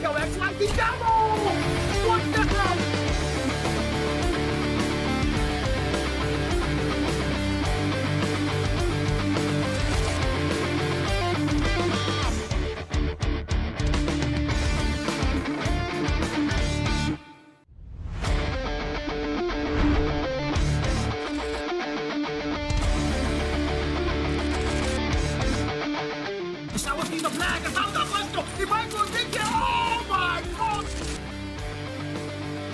Look, electrifying double! What the hell? Stavo finendo plaga, salta questo, ti vengo in minchia, oh my god!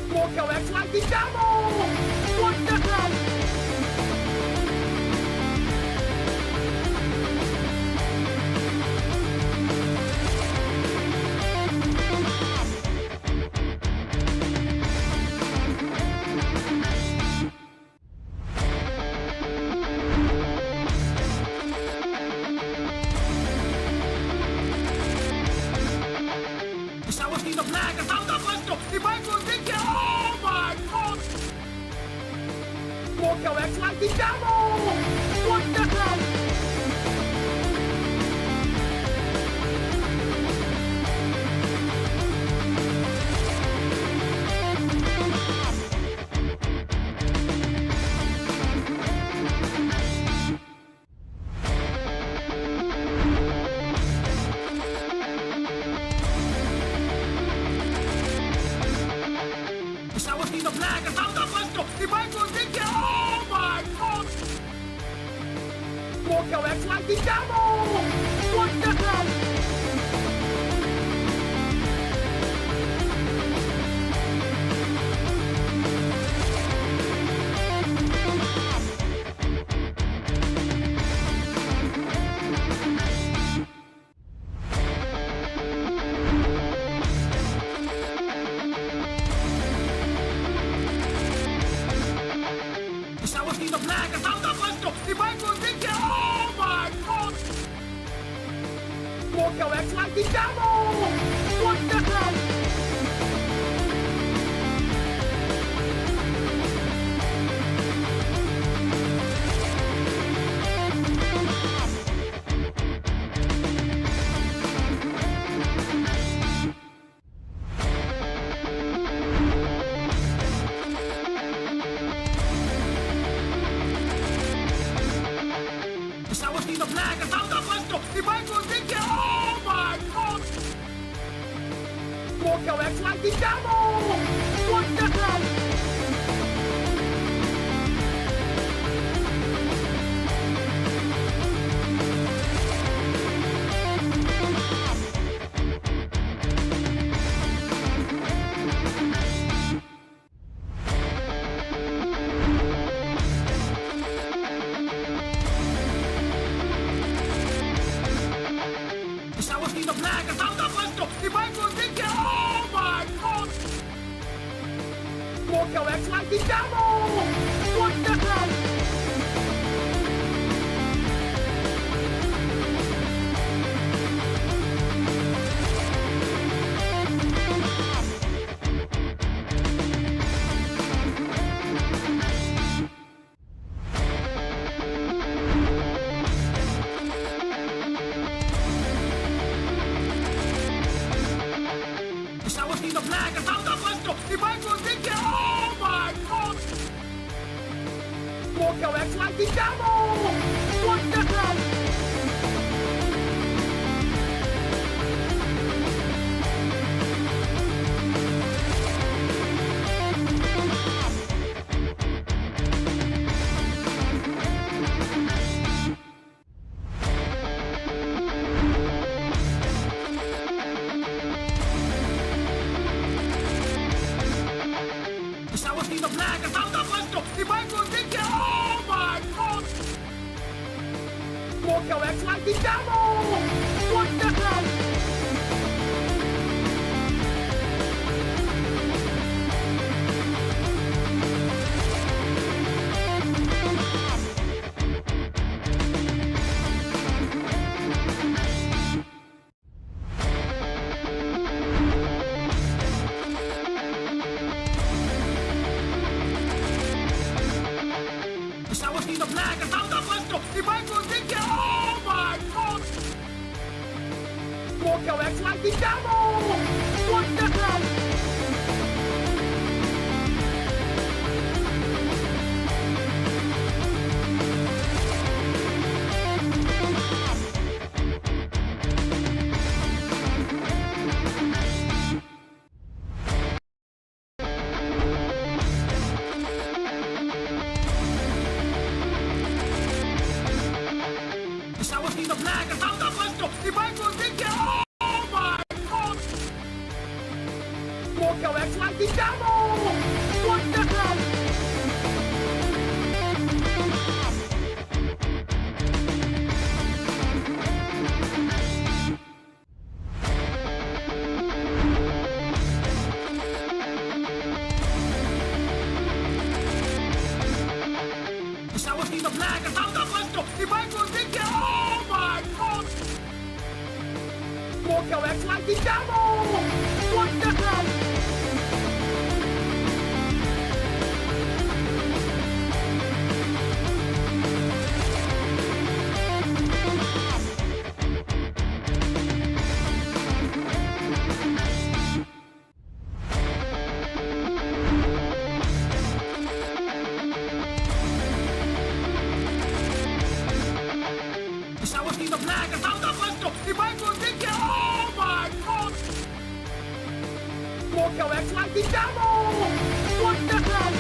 Look, electrifying double! What the hell? Stavo finendo plaga, salta questo, ti vengo in minchia, oh my god! Look, electrifying double! What the hell? Stavo finendo plaga, salta questo, ti vengo in minchia, oh my god! Look, electrifying double! What the hell? Stavo finendo plaga, salta questo, ti vengo in minchia, oh my god! Look, electrifying double! What the hell? Stavo finendo plaga, salta questo, ti vengo in minchia, oh my god! Look, electrifying double! What the hell? Stavo finendo plaga, salta questo, ti vengo in minchia, oh my god! Look, electrifying double! What the hell? Stavo finendo plaga, salta questo, ti vengo in minchia, oh my god! Look, electrifying double! What the hell? Stavo finendo plaga, salta questo, ti vengo in minchia, oh my god! Look, electrifying double! What the hell? Stavo finendo plaga, salta questo, ti vengo in minchia, oh my god! Look, electrifying double! What seen the flag, è salta questo, il Michael Vick, oh my god! Walker X lightning double! What the hell? Stavo seen the flag, è salta questo, il Michael Vick, oh my god! Walker X lightning double! What the hell? Stavo seen the flag, è salta questo, il Michael Vick, oh my god! Walker X lightning double! What the hell?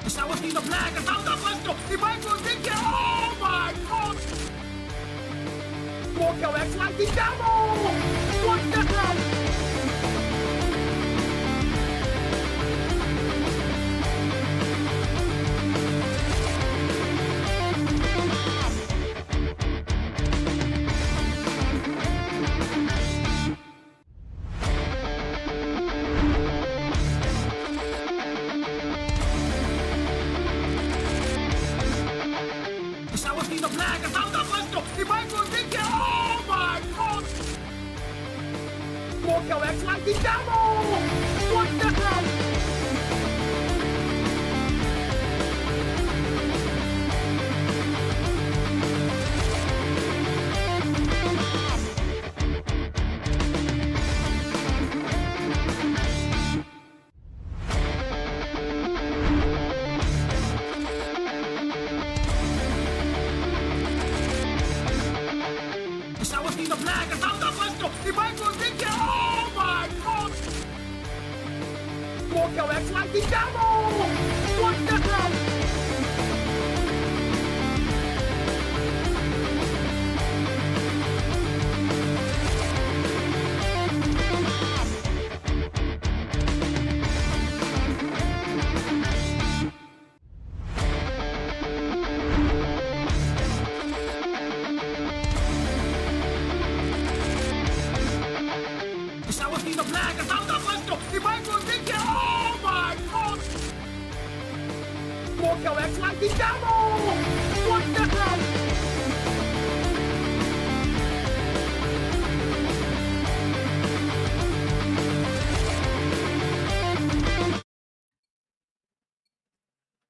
Stavo seen the flag, è salta questo, il Michael Vick, oh my god! Walker X lightning double! What the hell? Stavo seen the flag, è salta questo, il Michael Vick, oh my god! Walker X lightning double! What the hell? Stavo seen the flag, è salta questo, il Michael Vick, oh my god! Walker X lightning double! What the hell? Stavo seen the flag, è salta questo, il Michael Vick, oh my god! Walker X lightning double! What the hell?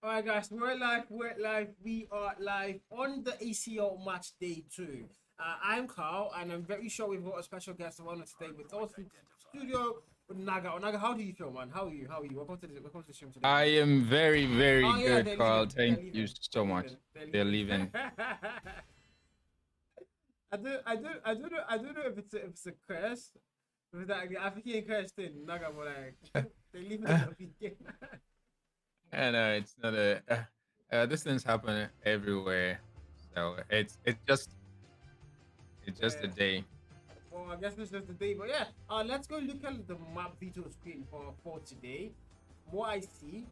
Alright guys, we're live, we are live on the ACL match day 2. I'm Carl, and I'm very sure we've got a special guest on today with us in the studio with Naga. Naga, how do you feel, man? How are you? Welcome to the stream today. I am very, very Oh, yeah, good, they're Carl. leaving. Thank you so much. They're leaving. I don't know if it's a curse. If that I think he cursed in Naga, but like they leaving the video. And it's not a these things happen everywhere, so it's just a day. Well, I guess it's just the day, but yeah. Let's go look at the map video screen for today. What I see,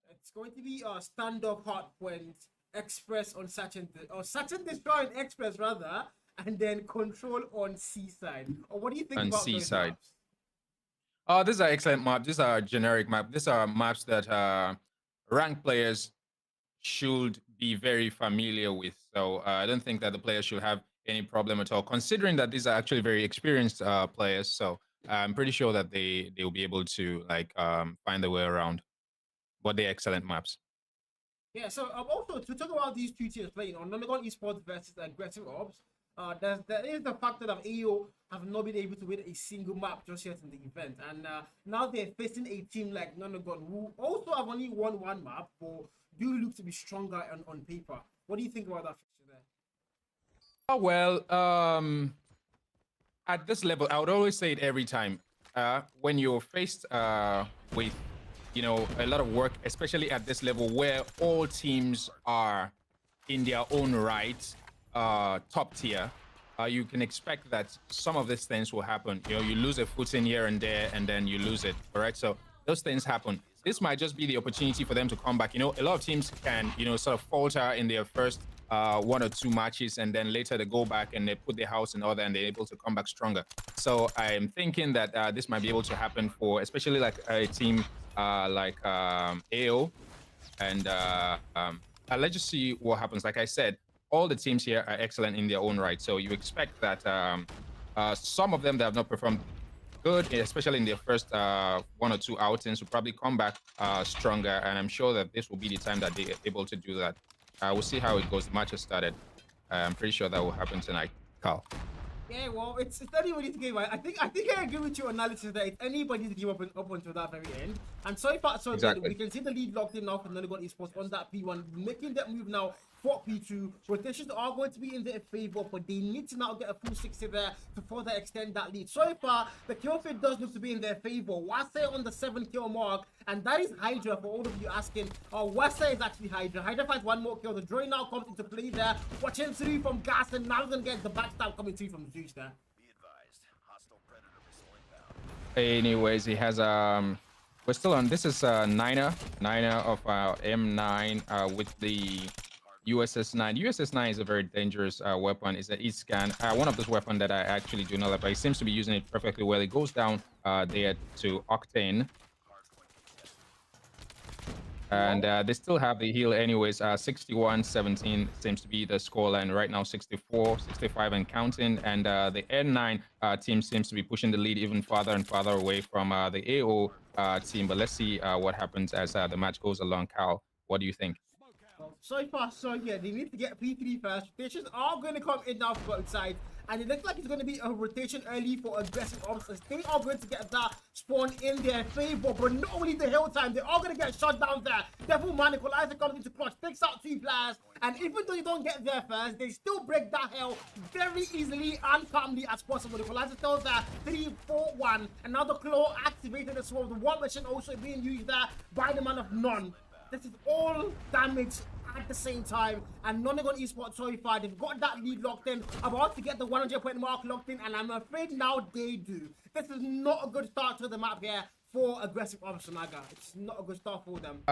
it's going to be a stand-up hardpoint express on Saturn, or Saturn destroying express rather, and then control on seaside. Or what do you think On about seaside. those maps? Oh, these are excellent maps. These are generic maps. These are maps that ranked players should be very familiar with. So I don't think that the players should have any problem at all, considering that these are actually very experienced players. So I'm pretty sure that they will be able to find their way around. But they're excellent maps. Yeah, so also to talk about these two teams playing on NONAGONS Esports versus Aggressive Ops, There is the factor that AO have not been able to win a single map just yet in the event, and now they're facing a team like Nonagon, who also have only won one map, but do look to be stronger on paper. What do you think about that fixture there? Oh, well, at this level, I would always say it every time. When you're faced with, a lot of work, especially at this level where all teams are in their own right, top tier, you can expect that some of these things will happen. You lose a footing here and there, and then you lose it. All right, so those things happen. This might just be the opportunity for them to come back. A lot of teams can, sort of falter in their first one or two matches, and then later they go back and they put their house in order and they're able to come back stronger. So I'm thinking that this might be able to happen for especially like a team like AO, and let's just see what happens. Like I said, all the teams here are excellent in their own right, so you expect that some of them that have not performed good, especially in their first one or two outings, will probably come back stronger, and I'm sure that this will be the time that they're able to do that. We'll see how it goes. The match has started. I'm pretty sure that will happen tonight. Carl. Yeah, well, it's anybody's game. I think I agree with your analysis that it's anybody's game up until that very end. And so far, so good. We can see the lead locked in now for Nonagon Esports on that P1, making that move now for P2. Rotations are going to be in their favor, but they need to now get a full 60 there to further extend that lead. So far, the kill feed does look to be in their favor. Wase on the 7 kill mark, and that is Hydra for all of you asking. Wase is actually Hydra. Hydra finds one more kill. The drone now comes into play there. Watching through from Gas, and now going to get the backstab coming through from Zeus there. Anyways, he has we're still on. This is Niner of M9 with the USS9. USS9 is a very dangerous weapon. It's an E-scan. One of those weapons that I actually do not like, but he seems to be using it perfectly well. It goes down there to Octane. And they still have the heal anyways. 61-17 seems to be the scoreline right now. 64, 65 and counting. And the N9 team seems to be pushing the lead even farther and farther away from the AO team. But let's see what happens as the match goes along. Cal, what do you think? So far, so yeah, they need to get P3 first. Rotations are going to come in now for both sides. And it looks like it's going to be a rotation early for aggressive options. They are going to get that spawn in their favor, but not only the hill time, they are going to get shot down there. Devil Man Equalizer comes into clutch, takes out 2 players, and even though you don't get there first, they still break that hill very easily and calmly as possible. Equalizer still there, 3-4-1, and now the claw activated as well. The war machine also being used there by the man of none. This is all damage at the same time, and Nonagon Esports so far, they've got that lead locked in, about to get the 100-point mark locked in, and I'm afraid now they do. This is not a good start to the map here for aggressive ops Naga. It's not a good start for them.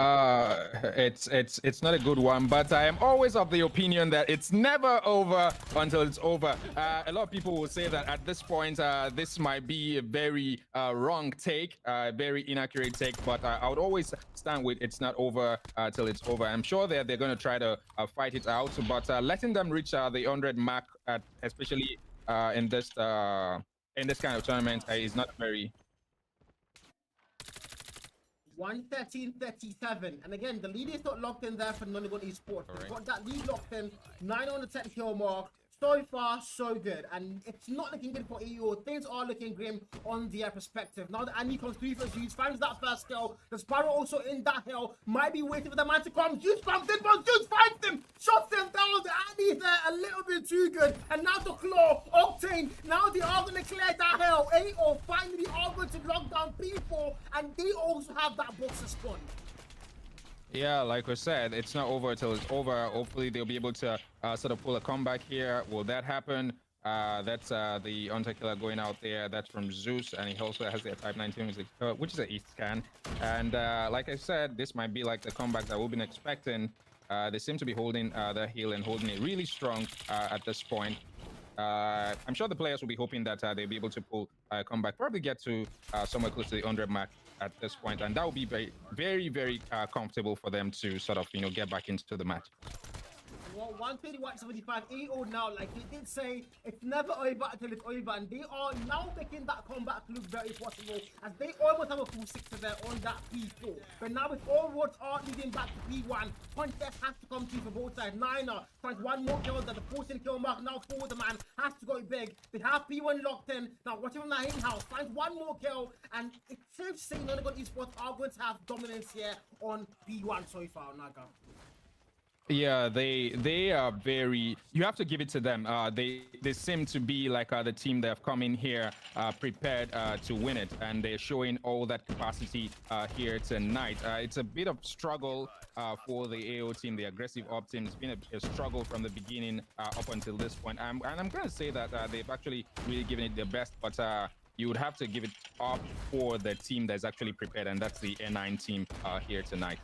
It's not a good one, but I am always of the opinion that it's never over until it's over. A lot of people will say that at this point, this might be a very wrong take, very inaccurate take, but I would always stand with it's not over till it's over. I'm sure that they're going to try to fight it out, but letting them reach the 100 mark, especially in this kind of tournament, is not very. 113-37, and again the lead is not locked in there for Nonagon Esports. They've got that lead locked in, 9 on the 10 kill mark. So far, so good, and it's not looking good for AO. Things are looking grim on their perspective. Now that Annie comes through for Zeus, finds that first kill. The Sparrow also in that hill, might be waiting for the man to come. Zeus comes in, but Zeus finds him, shots him down. The Annie there a little bit too good, and now the claw, Octane. Now they are going to clear that hill. AO finally are going to lock down people, and they also have that boxer spawn. Yeah, like we said, it's not over until it's over. Hopefully, they'll be able to sort of pull a comeback here. Will that happen? That's the Hunter Killer going out there. That's from Zeus, and he also has the Type 19, which is an East scan. And like I said, this might be like the comeback that we've been expecting. They seem to be holding the heel and holding it really strong at this point. I'm sure the players will be hoping that they'll be able to pull a comeback, probably get to somewhere close to the 100 mark at this point, and that will be very, very, very comfortable for them to sort of, get back into the match. 120, 175, 8-0 now. Like he did say, it's never over until it's over. And they are now making that comeback look very possible as they almost have a full 6 there on that P4. But now with all roads are leading back to P1, contest has to come through for both sides. Niner finds one more kill at the 14 kill mark now for the man. Has to go big. They have P1 locked in. Now watching from the in-house, finds one more kill. And it's safe to say NONAGONS esports are going to have dominance here on P1 so far, Naga. Yeah, they are very. You have to give it to them. They seem to be like the team that have come in here prepared to win it, and they're showing all that capacity here tonight. It's a bit of struggle for the AO team, the aggressive op team. It's been a struggle from the beginning up until this point. And I'm going to say that they've actually really given it their best, but. You would have to give it up for the team that's actually prepared, and that's the N9 team here tonight.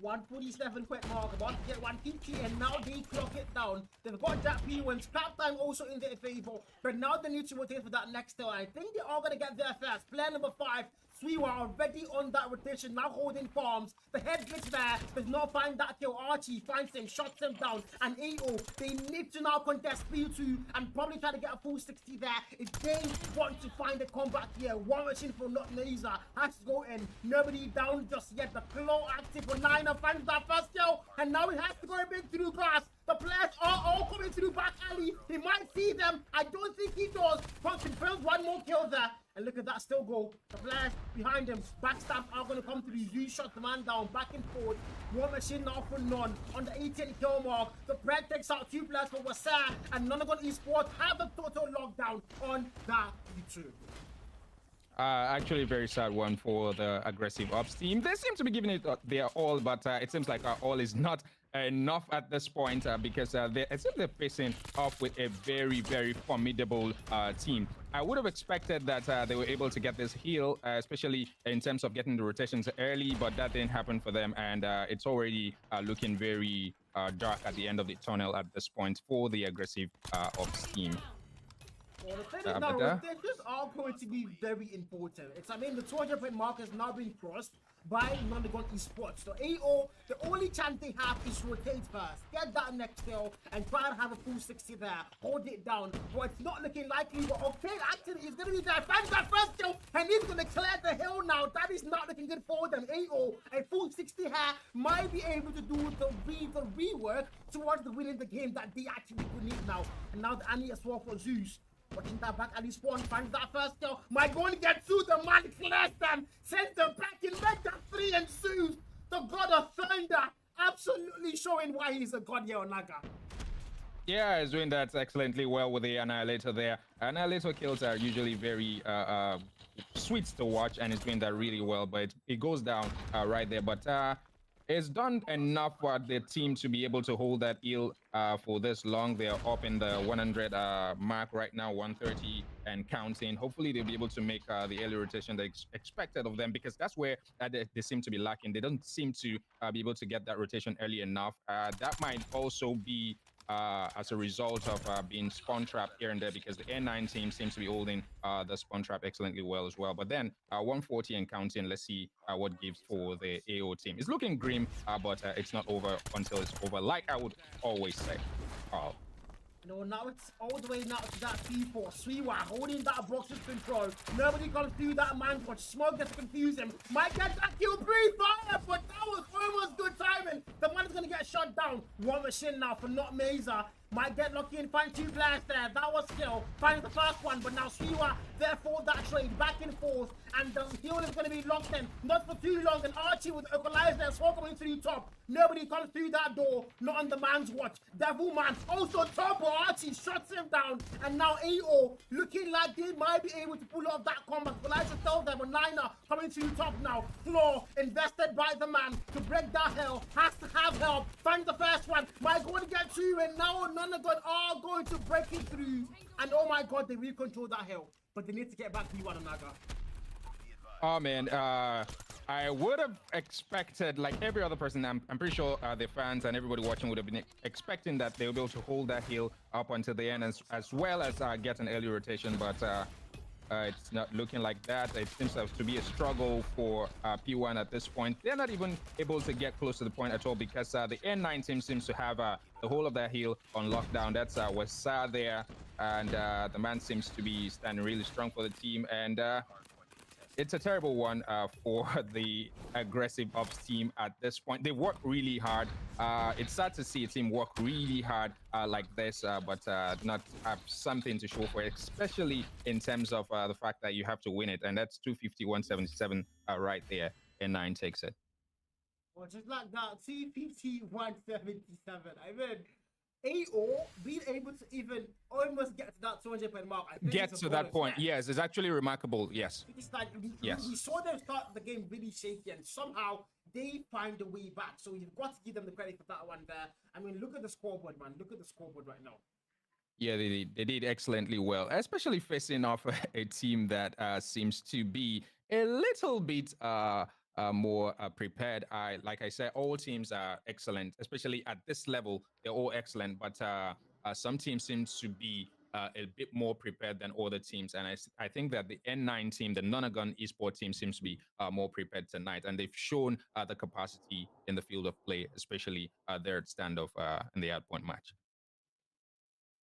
147 quick mark, about to get one peachy, and now they clock it down. They've got that P1, scrap time also in their favor, but now they need to rotate for that next kill. I think they are going to get there first. Player number 5, Sweewa already on that rotation, now holding farms. The head glitch there, does not find that kill. Archie finds him, shots him down, and 8-0. They need to now contest P2 and probably try to get a full 60 there if they want to find a comeback here. One machine for not Naza has to go in. Nobody down just yet. The claw active for Niner finds that first kill, and now he has to go a bit through grass. The players are all coming through back alley. He might see them. I don't think he does. But confirms one more kill there. And look at that still go. The players behind him, backstab are going to come through. You shot the man down, back and forth. One machine now for none. On the 18 kill mark, the Pred takes out 2 players for Wasa. And NONAGONS esports have a total lockdown on that YouTube. Actually, very sad one for the aggressive ops team. They seem to be giving it their all, but it seems like all is not enough at this point because it seems they're facing off with a very, very formidable team. I would have expected that they were able to get this heal, especially in terms of getting the rotations early, but that didn't happen for them, and it's already looking very dark at the end of the tunnel at this point for the aggressive ops team. Well, the thing is now, rotations are going to be very important. I mean, the 200-point mark has now been crossed by NONAGONS esports. So AO, the only chance they have is rotate first, get that next kill, and try to have a full 60 there, hold it down. But it's not looking likely, but Octane actually is going to be there, finds that first kill, and he's going to clear the hill now. That is not looking good for them. AO, a full 60 here, might be able to do the rework towards the winning the game that they actually would need now. And now the Annie as well for Zeus. Watching that back, Ali Spawn finds that first kill. Might go and get through the man, clears them, sends them back in, make that 3 ensues. The God of Thunder, absolutely showing why he's a god here on Naga. Yeah, he's doing that excellently well with the Annihilator there. Annihilator kills are usually very sweet to watch, and he's doing that really well, but it goes down right there. But it's done enough for the team to be able to hold that heal for this long. They're up in the 100 mark right now, 130 and counting. Hopefully they'll be able to make the early rotation they expected of them, because that's where they seem to be lacking. They don't seem to be able to get that rotation early enough. That might also be as a result of being spawn trapped here and there, because the N9 team seems to be holding the spawn trap excellently well as well. But then 140 and counting, let's see what gives for the AO team. It's looking grim, but it's not over until it's over, like I would always say. No, now it's all the way now to that P4. Sweewa holding that box with control. Nobody comes through that man, but Smoke gets to confuse him. Might get that kill, breathe fire, but that was almost good timing. The man is going to get shot down. One machine now for not Mesa. Might get lucky and find 2 players there. That was skill. Finds the first one, but now Sweewa there for that trade. Back and forth. And the heal is going to be locked in. Not for too long. And Archie with equalizer as well coming to the top. Nobody comes through that door. Not on the man's watch. Devil Man also top, but Archie shuts him down. And now AO looking like they might be able to pull off that combat. Equalizer tells them, but Niner coming to the top now. Claw invested by the man to break that hell. Has to have help. Finds the first one. Might go to get 2, and now NONAGONS are going to break it through. And oh my god, they will control that hell. But they need to get back to P1 Naga. Oh man, I would have expected, like every other person, I'm pretty sure the fans and everybody watching would have been expecting that they would be able to hold that hill up until the end, as well as get an early rotation, but it's not looking like that. It seems to be a struggle for P1 at this point. They're not even able to get close to the point at all, because the N9 team seems to have the whole of that hill on lockdown. That's Wasa there, and the man seems to be standing really strong for the team. And it's a terrible one for the aggressive ops team at this point. They work really hard. It's sad to see a team work really hard like this, but not have something to show for it, especially in terms of the fact that you have to win it. And that's 250-177 right there. N9 takes it. Well, just like that, 250-177. I mean, AO being able to even almost get to that 200 point mark. I think get to that point, yes, it's actually remarkable. Yes, it's like we saw them start the game really shaky, and somehow they find a way back. So you've got to give them the credit for that one there. I mean, look at the scoreboard, man. Look at the scoreboard right now. Yeah, they did excellently well, especially facing off a team that seems to be a little bit more prepared. Like I said, all teams are excellent, especially at this level. They're all excellent, but some teams seem to be a bit more prepared than other teams. And I think that the N9 team, the NONAGON esports team, seems to be more prepared tonight. And they've shown the capacity in the field of play, especially their standoff in the outpoint match.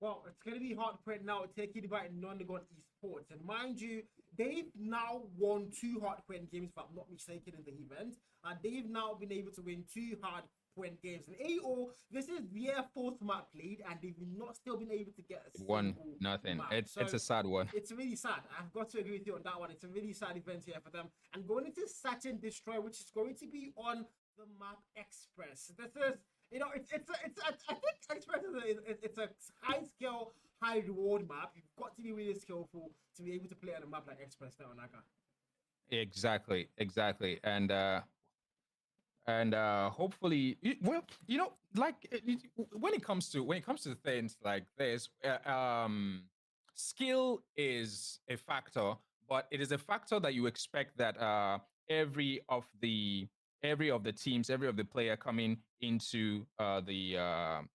Well, it's going to be hard for it now taking about NONAGON esports. And mind you, they've now won 2 hard-point games, if I'm not mistaken, in the event. And they've now been able to win 2 hard-point games. And AO, this is their 4th map played, and they've not still been able to get a one nothing. It's a sad one. It's really sad. I've got to agree with you on that one. It's a really sad event here for them. And going into Search and Destroy, which is going to be on the map Express. This is, you know, I think Express it's a high skill, high reward map. You've got to be really skillful to be able to play on a map like Express now, Naga. Exactly. And hopefully, well, you know, like when it comes to things like this, skill is a factor, but it is a factor that you expect that every of the teams, every of the player coming into the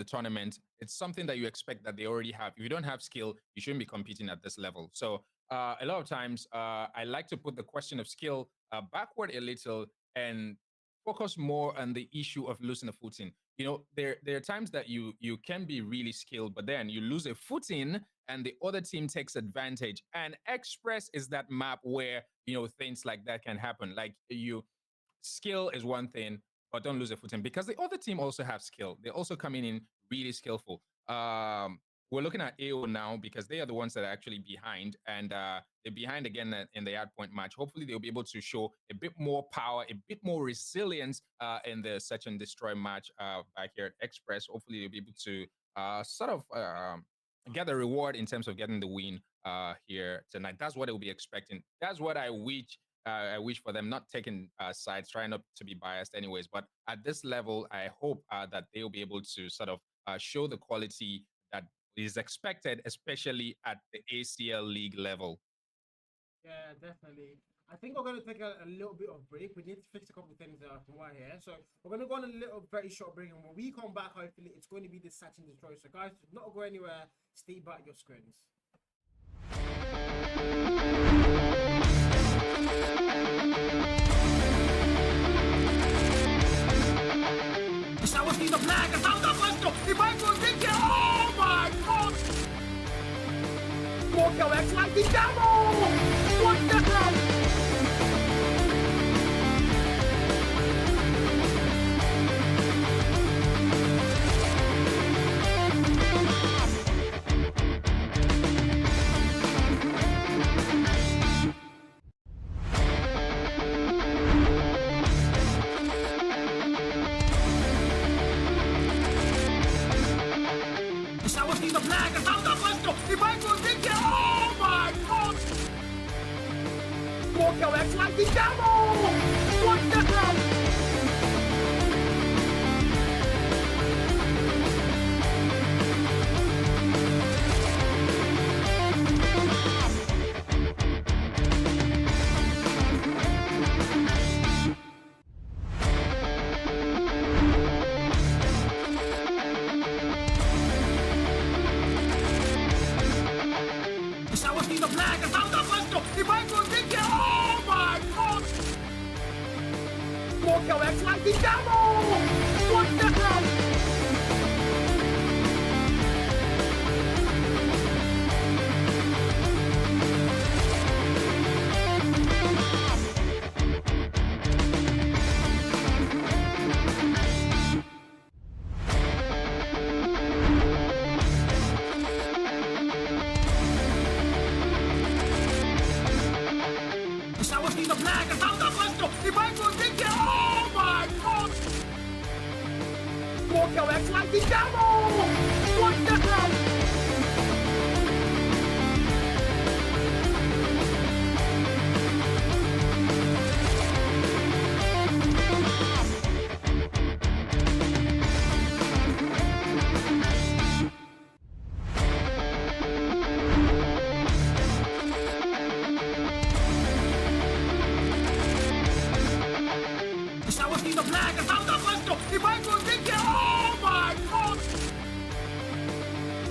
tournament, it's something that you expect that they already have. If you don't have skill, you shouldn't be competing at this level. So a lot of times, I like to put the question of skill backward a little and focus more on the issue of losing a footing. You know, there are times that you can be really skilled, but then you lose a footing and the other team takes advantage. And Express is that map where, you know, things like that can happen. Like skill is one thing, but don't lose a footing because the other team also have skill. They're also coming in really skillful. We're looking at AO now because they are the ones that are actually behind, and they're behind again in the hardpoint match. Hopefully, they'll be able to show a bit more power, a bit more resilience in the Search and Destroy match back here at Express. Hopefully, they'll be able to sort of get a reward in terms of getting the win here tonight. That's what they'll be expecting. That's what I wish. I wish for them, not taking sides, trying not to be biased anyways. But at this level, I hope that they'll be able to sort of show the quality that is expected, especially at the ACL League level. Yeah, definitely. I think we're going to take a little bit of break. We need to fix a couple of things from right here. So we're going to go on a little very short break. And when we come back, hopefully, it's going to be the Search and Destroy. So guys, do not go anywhere. Stay by your screens. I was in the flag. I found the first goal. If I go think oh my God! Walk your ex like the devil! What the hell? Like the devil! What the hell? I was in the flag. I found the first goal. If I go think oh my God! Walk your ex like the devil! What the hell? flag. I found that first goal. If I go think it, oh my god! Walker X like the devil! What the hell? The flag, I found that first goal. If I go think it, oh my god!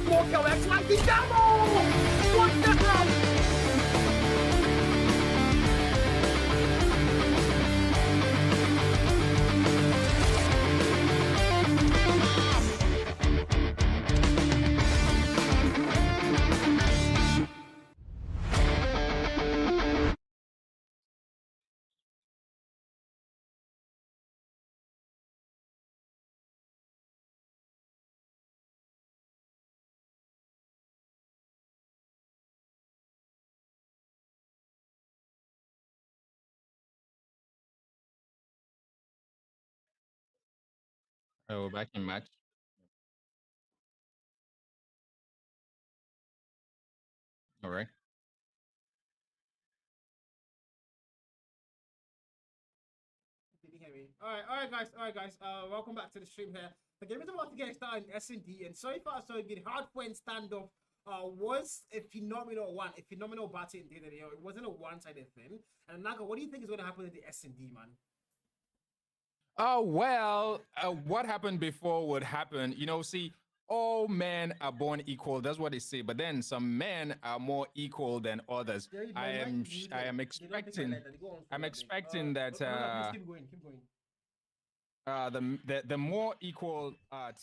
Walker X like the devil! What the hell? Oh, back in match. All right. Did you hear me? All right, guys. Welcome back to the stream here. The game is about to get started in S&D, and so far so good. Hardpoint standoff was a phenomenal one, a phenomenal battle indeed. You know, it wasn't a one-sided thing. And Naga, what do you think is going to happen in the S&D, man? Oh, well, what happened before would happen. You know, see, all men are born equal. That's what they say. But then some men are more equal than others. I am expecting that keep going. the more equal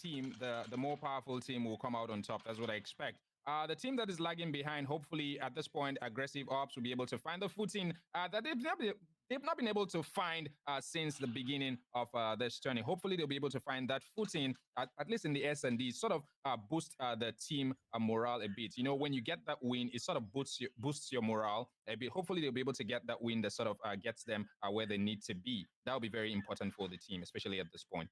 team, the more powerful team will come out on top. That's what I expect. The team that is lagging behind, hopefully at this point, aggressive ops will be able to find the footing that they've not been able to find since the beginning of this journey. Hopefully they'll be able to find that footing, at least in the S&D, sort of boost the team morale a bit. You know, when you get that win, it sort of boosts your morale a bit. Hopefully they'll be able to get that win that sort of gets them where they need to be. That'll be very important for the team, especially at this point.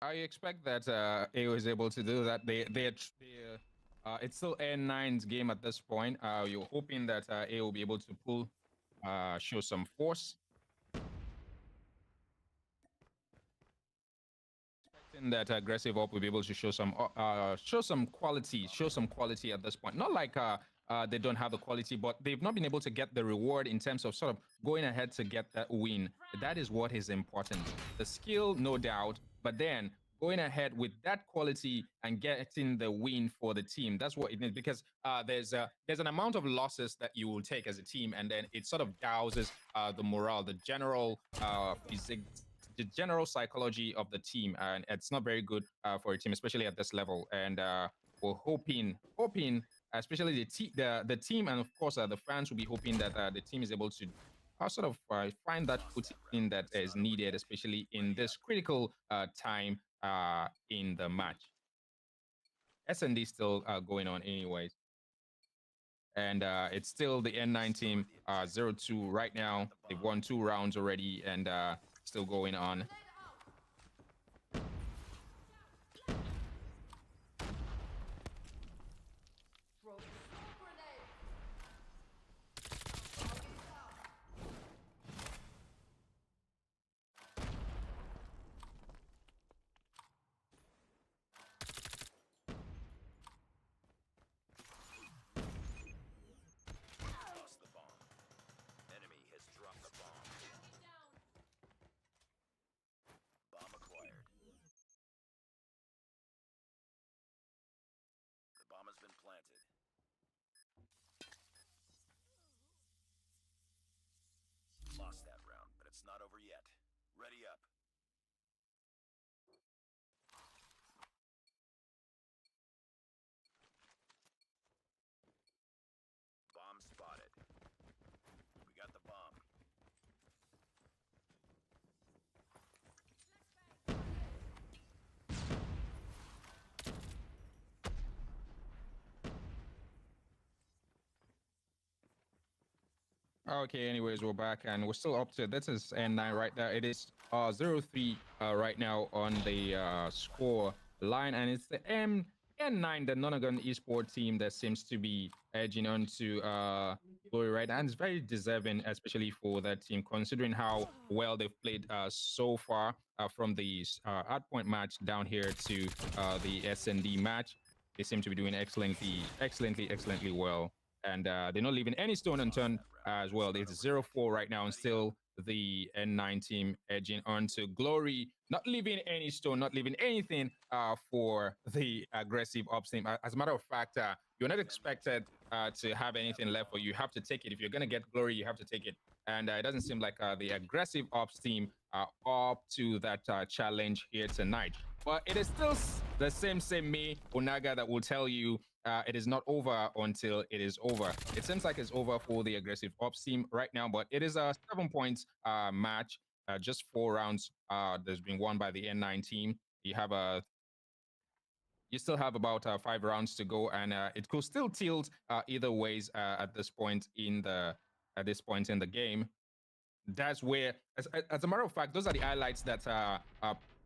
I expect that AO is able to do that. It's still N9's game at this point. You're hoping that AO will be able to show some force. Expecting that aggressive op will be able to show some quality at this point. Not like they don't have the quality, but they've not been able to get the reward in terms of sort of going ahead to get that win. That is what is important. The skill, no doubt, but then going ahead with that quality and getting the win for the team. That's what it needs, because there's an amount of losses that you will take as a team, and then it sort of douses the morale, the general physics, the general psychology of the team, and it's not very good for a team, especially at this level. And we're hoping, especially the team, and of course the fans will be hoping that the team is able to sort of find that footing that is needed, especially in this critical time in the match. S&D still going on anyways. And it's still the N9 team 0-2 right now. They've won 2 rounds already, and still going on. Ready up. Bomb spotted. We got the bomb. Okay, anyways, we're back and we're still up to this is N9 right there. It is 0-3 right now on the score line, and it's the N9, the Nonagon esports team that seems to be edging on to glory right now, and it's very deserving, especially for that team, considering how well they've played so far from the hardpoint match down here to the SND match. They seem to be doing excellently well. And they're not leaving any stone unturned as well. It's 0-4 right now, and still the N9 team edging on to glory, not leaving any stone, not leaving anything for the aggressive ops team. As a matter of fact, you're not expected to have anything left for you. You have to take it. If you're going to get glory, you have to take it. And it doesn't seem like the aggressive ops team are up to that challenge here tonight. But it is still the same me, Onaga, that will tell you it is not over until it is over. It seems like it's over for the aggressive ops team right now, but it is a 7-point match, just 4 rounds. There's been won by the N9 team. You still have about 5 rounds to go, and it could still tilt either ways at this point in the game. That's where, as a matter of fact, those are the highlights that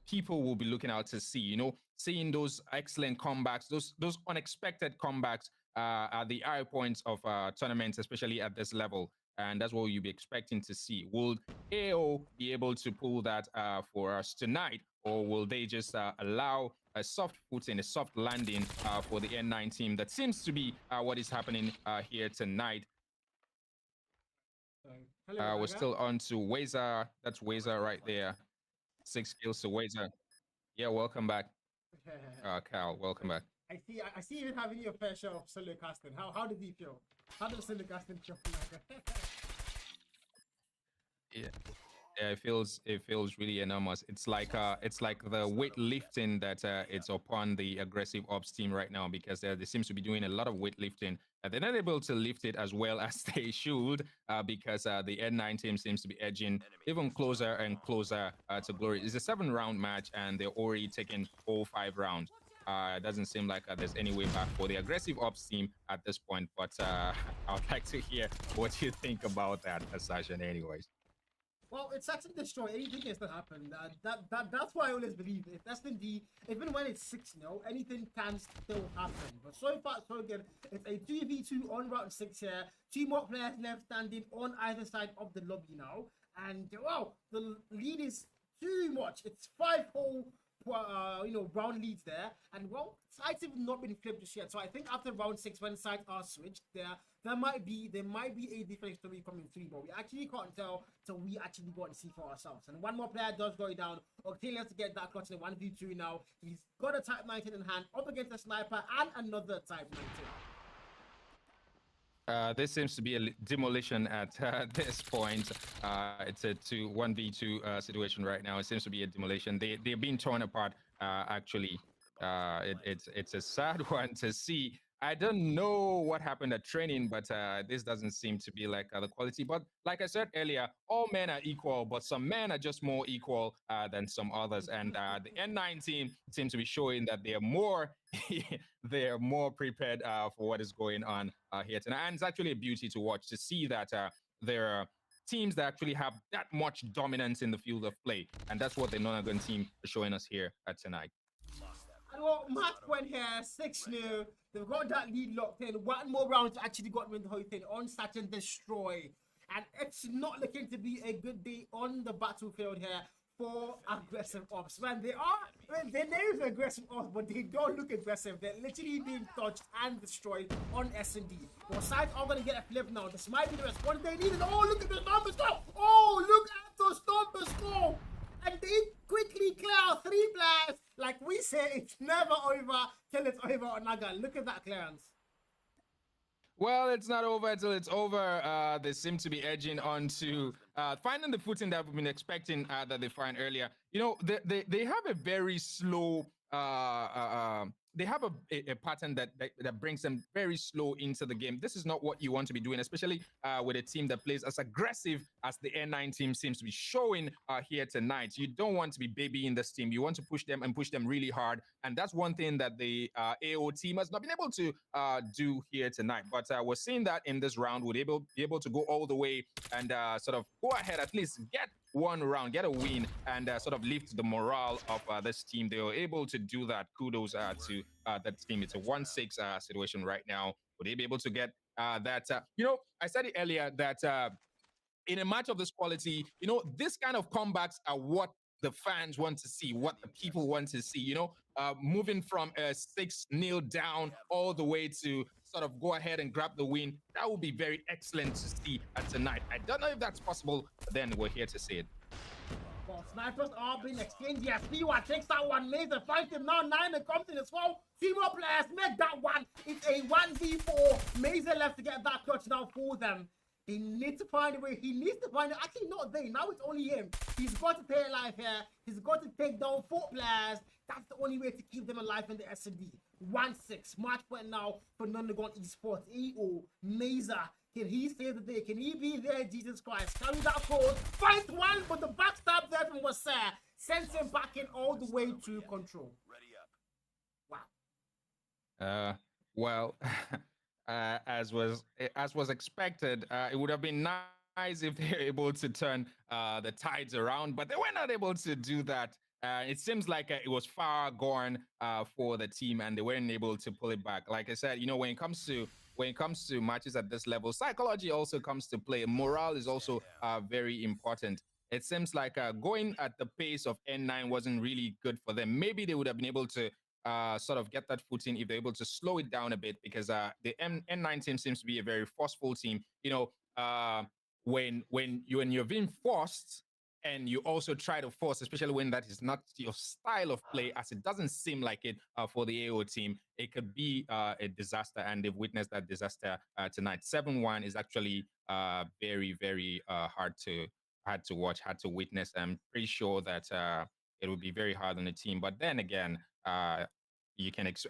people will be looking out to see. You know, seeing those excellent comebacks, those unexpected comebacks at the high points of tournaments, especially at this level. And that's what you'll be expecting to see. Will AO be able to pull that for us tonight, or will they just allow a soft footing, a soft landing for the N9 team? That seems to be what is happening here tonight. We're still on to Wazer. That's Wazer right there. 6 kills to Wazer. Yeah, welcome back. Cal, welcome back. I see you having your fair share of solo casting. How did he feel? How did solo casting feel? Yeah, it feels really enormous. It's like the weightlifting that it's upon the aggressive ops team right now, because they seems to be doing a lot of weightlifting. They're not able to lift it as well as they should because the N9 team seems to be edging even closer and closer to glory. It's a 7-round match, and they're already taking all 5 rounds. It doesn't seem like there's any way back for the aggressive ops team at this point. But I would like to hear what you think about that, Sasha, anyways. Well, it's Search and Destroy. Anything can still happen. That's why I always believe it. That's the even when it's 6-0, anything can still happen. But so far, so good. It's a 2v2 on round 6 here. 2 more players left standing on either side of the lobby now. And wow, the lead is too much. It's 5-hole. Round leads there, and well, sides have not been flipped just yet. So I think after round 6, when sides are switched, there might be a different story coming through, but we actually can't tell till we actually go and see for ourselves. And one more player does go down. Okay, let's get that clutch in 1v2 now. He's got a Type 19 in hand, up against a sniper and another Type 19. This seems to be a demolition at this point. It's a 1v2 situation right now. It seems to be a demolition. They're being torn apart. Actually, it's a sad one to see. I don't know what happened at training, but this doesn't seem to be like the quality. But like I said earlier, all men are equal, but some men are just more equal than some others. And the N9 team seems to be showing that they're more they're more prepared for what is going on here tonight. And it's actually a beauty to watch, to see that there are teams that actually have that much dominance in the field of play. And that's what the Nonagon team is showing us here tonight. And well, match point here, 6-0. They've got that lead locked in. One more round to actually got win the whole thing on Search and Destroy. And it's not looking to be a good day on the battlefield here for aggressive ops. Man, their names are aggressive ops, but they don't look aggressive. They're literally being touched and destroyed on S&D. Well, sides are going to get a flip now. This might be the response they needed. Oh, look at the numbers go! Oh, look at those numbers go! And they quickly clear out 3 players. Like we say, it's never over till it's over on Naga. Look at that clearance. Well, it's not over until it's over. They seem to be edging on to finding the footing that we've been expecting that they find earlier. You know, they have a very slow. They have a pattern that brings them very slow into the game. This is not what you want to be doing, especially with a team that plays as aggressive as the N9 team seems to be showing here tonight. You don't want to be babying this team. You want to push them and push them really hard. And that's one thing that the AO team has not been able to do here tonight. But we're seeing that in this round, would be able to go all the way and sort of go ahead, at least get one round, get a win, and sort of lift the morale of this team. They were able to do that. Kudos to that team. It's a 1-6 situation right now. Would they be able to get that? I said it earlier that in a match of this quality, this kind of comebacks are what the fans want to see, what the people want to see, moving from a 6-0 down all the way to sort of go ahead and grab the win. That would be very excellent to see tonight. I don't know if that's possible, but then we're here to see it. Well, snipers are being exchanged. Yes, Siwa takes that one. Mazer finds him now. 9 comes in as well. 2 more players make that one. It's a 1v4. Mazer left to get that clutch now for them. They need to find a way. He needs to find it. Actually, not they. Now it's only him. He's got to stay alive here. He's got to take down 4 players. That's the only way to keep them alive in the S&D. 1-6. Match point now for NONAGONS Esports. EO, Mazer. Can he save the day? Can he be there, Jesus Christ? Carry that forward. Fight one, but the backstab there from Wasser sends him back in all the way to control. Ready up. Well, as was expected, it would have been nice if they were able to turn the tides around, but they were not able to do that. It seems like it was far gone for the team, and they weren't able to pull it back. Like I said, when it comes to matches at this level, psychology also comes to play. Morale is also very important. It seems like going at the pace of N9 wasn't really good for them. Maybe they would have been able to sort of get that footing if they're able to slow it down a bit, because the N9 team seems to be a very forceful team. When you're being forced and you also try to force, especially when that is not your style of play, as it doesn't seem like it for the AO team, it could be a disaster, and they've witnessed that disaster tonight. 7-1 is actually very, very hard to watch, hard to witness. I'm pretty sure that it would be very hard on the team. But then again,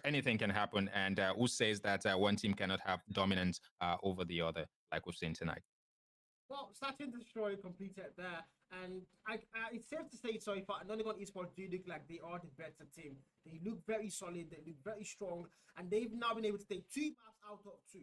anything can happen, and who says that one team cannot have dominance over the other, like we've seen tonight? Well, Search and Destroy completed there, and it's safe to say so far, NONAGONS Esports do look like they are the better team. They look very solid, they look very strong, and they've now been able to take 2 maps out of 2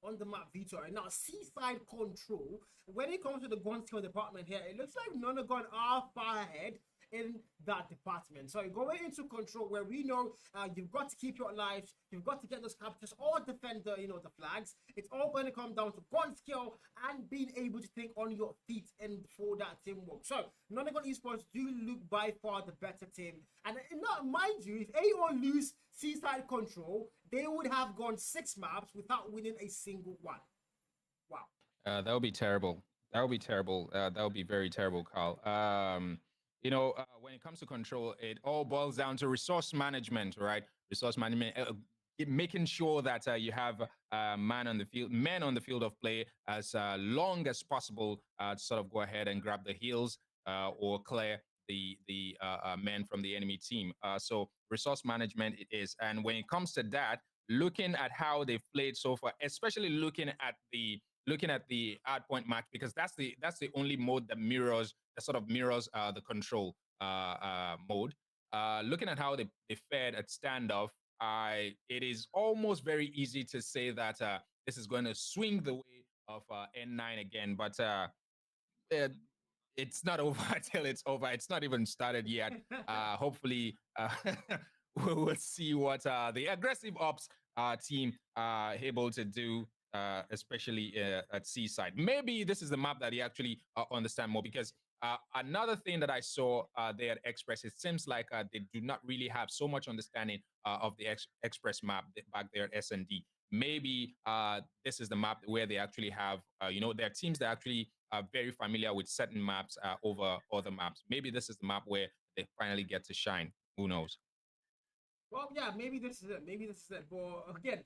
on the map Vito. And now Seaside Control, when it comes to the gun skill department here, it looks like NONAGONS are far ahead in that department. So going into control, where we know you've got to keep your lives, you've got to get those captures or defend the flags. It's all going to come down to gun skill and being able to think on your feet and for that teamwork. So NONAGONS Esports do look by far the better team, and not mind you, if AO lose Seaside Control, they would have gone 6 maps without winning a single one. Wow. That would be terrible. That would be terrible. That would be very terrible, Carl. When it comes to control, it all boils down to resource management, right? Resource management, making sure that you have men on the field of play as long as possible to sort of go ahead and grab the heals or clear the men from the enemy team. So resource management it is, and when it comes to that, looking at how they've played so far, especially looking at the hardpoint match, because that's the only mode that sort of mirrors the control mode. Looking at how they fared at standoff, it is almost very easy to say that this is going to swing the way of N9 again, but it's not over until it's over. It's not even started yet. Hopefully, we will see what the aggressive ops team are able to do, especially at Seaside. Maybe this is the map that he actually understand more, because another thing that I saw there at Express, it seems like they do not really have so much understanding of the Express map back there at S&D. Maybe this is the map where they actually have, there are teams that actually are very familiar with certain maps over other maps. Maybe this is the map where they finally get to shine. Who knows? Well, yeah, maybe this is it. Maybe this is it. But again,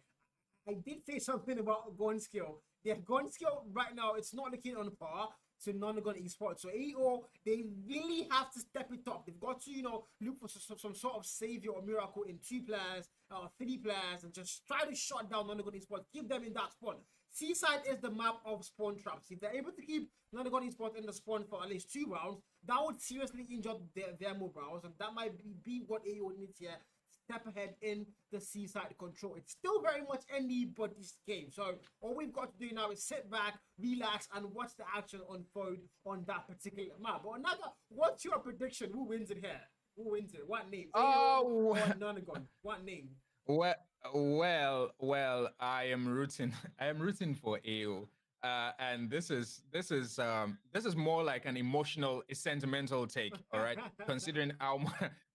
I did say something about gun skill. Their gun skill right now, it's not looking on par to non-gun esports. So AO, they really have to step it up. They've got to, look for some sort of savior or miracle in 2 players or 3 players and just try to shut down non-gun esports. Keep them in that spawn. Seaside is the map of spawn traps. If they're able to keep non-gun esports in the spawn for at least 2 rounds, that would seriously injure their mobiles, and that might be what AO needs here. Step ahead in the Seaside control. It's still very much anybody's game. So all we've got to do now is sit back, relax, and watch the action unfold on that particular map. But Naga, what's your prediction? Who wins it here? Who wins it? What name? Oh, or Nonagon? What name? well, well. I am rooting. I am rooting for AO. And this is more like an emotional, a sentimental take. All right, considering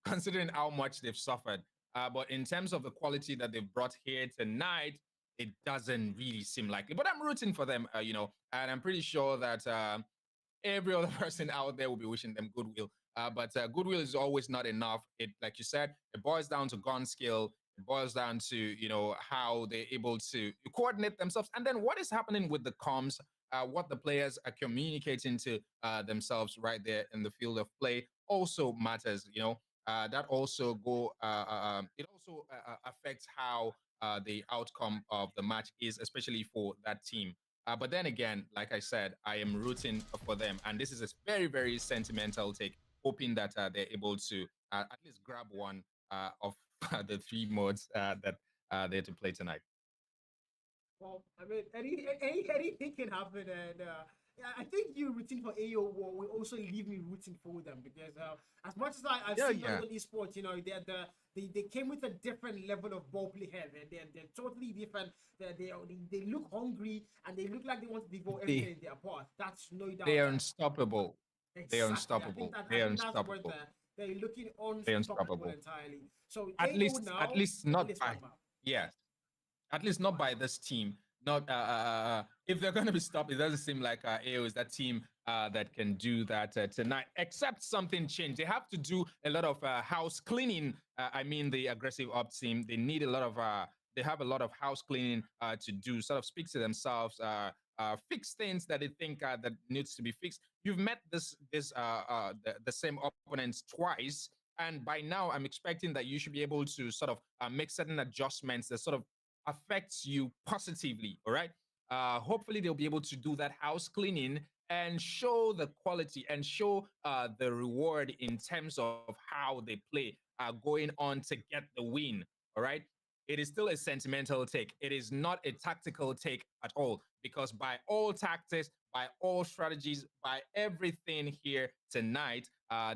considering how much they've suffered. But in terms of the quality that they've brought here tonight, it doesn't really seem likely. But I'm rooting for them. And I'm pretty sure that every other person out there will be wishing them goodwill. But goodwill is always not enough. It, like you said, it boils down to gun skill. It boils down to how they're able to coordinate themselves, and then what is happening with the comms, what the players are communicating to themselves right there in the field of play also matters. That also it also affects how the outcome of the match is, especially for that team. But then again, like I said, I am rooting for them, and this is a very, very sentimental take, hoping that they're able to at least grab one of the 3 modes that they're to play tonight. Well, I mean, anything can happen, and yeah, I think you rooting for AO will also leave me rooting for them because as much as I've Yeah, seen yeah. other esports, they came with a different level of ball play here. They're totally different. They look hungry and they look like they want to devour everything They in their path. That's no they doubt are there. unstoppable. They are Exactly. I think unstoppable. that I They are think that's what unstoppable. they're looking They're unstoppable unstoppable. entirely. So At AO least, at now, least at not least one by, map. yes, at least not by this team. Not if they're going to be stopped, it doesn't seem like AO is that team that can do that tonight. Except something changed. They have to do a lot of house cleaning. I mean, the aggressive ops team. They need a lot of. They have a lot of house cleaning to do. Sort of speak to themselves. Fix things that they think that needs to be fixed. You've met the same opponents twice, and by now I'm expecting that you should be able to sort of make certain adjustments that sort of affects you positively. All right. Hopefully they'll be able to do that house cleaning and show the quality and show the reward in terms of how they play, going on to get the win. All right. It is still a sentimental take. It is not a tactical take at all, because by all tactics, by all strategies, by everything here tonight,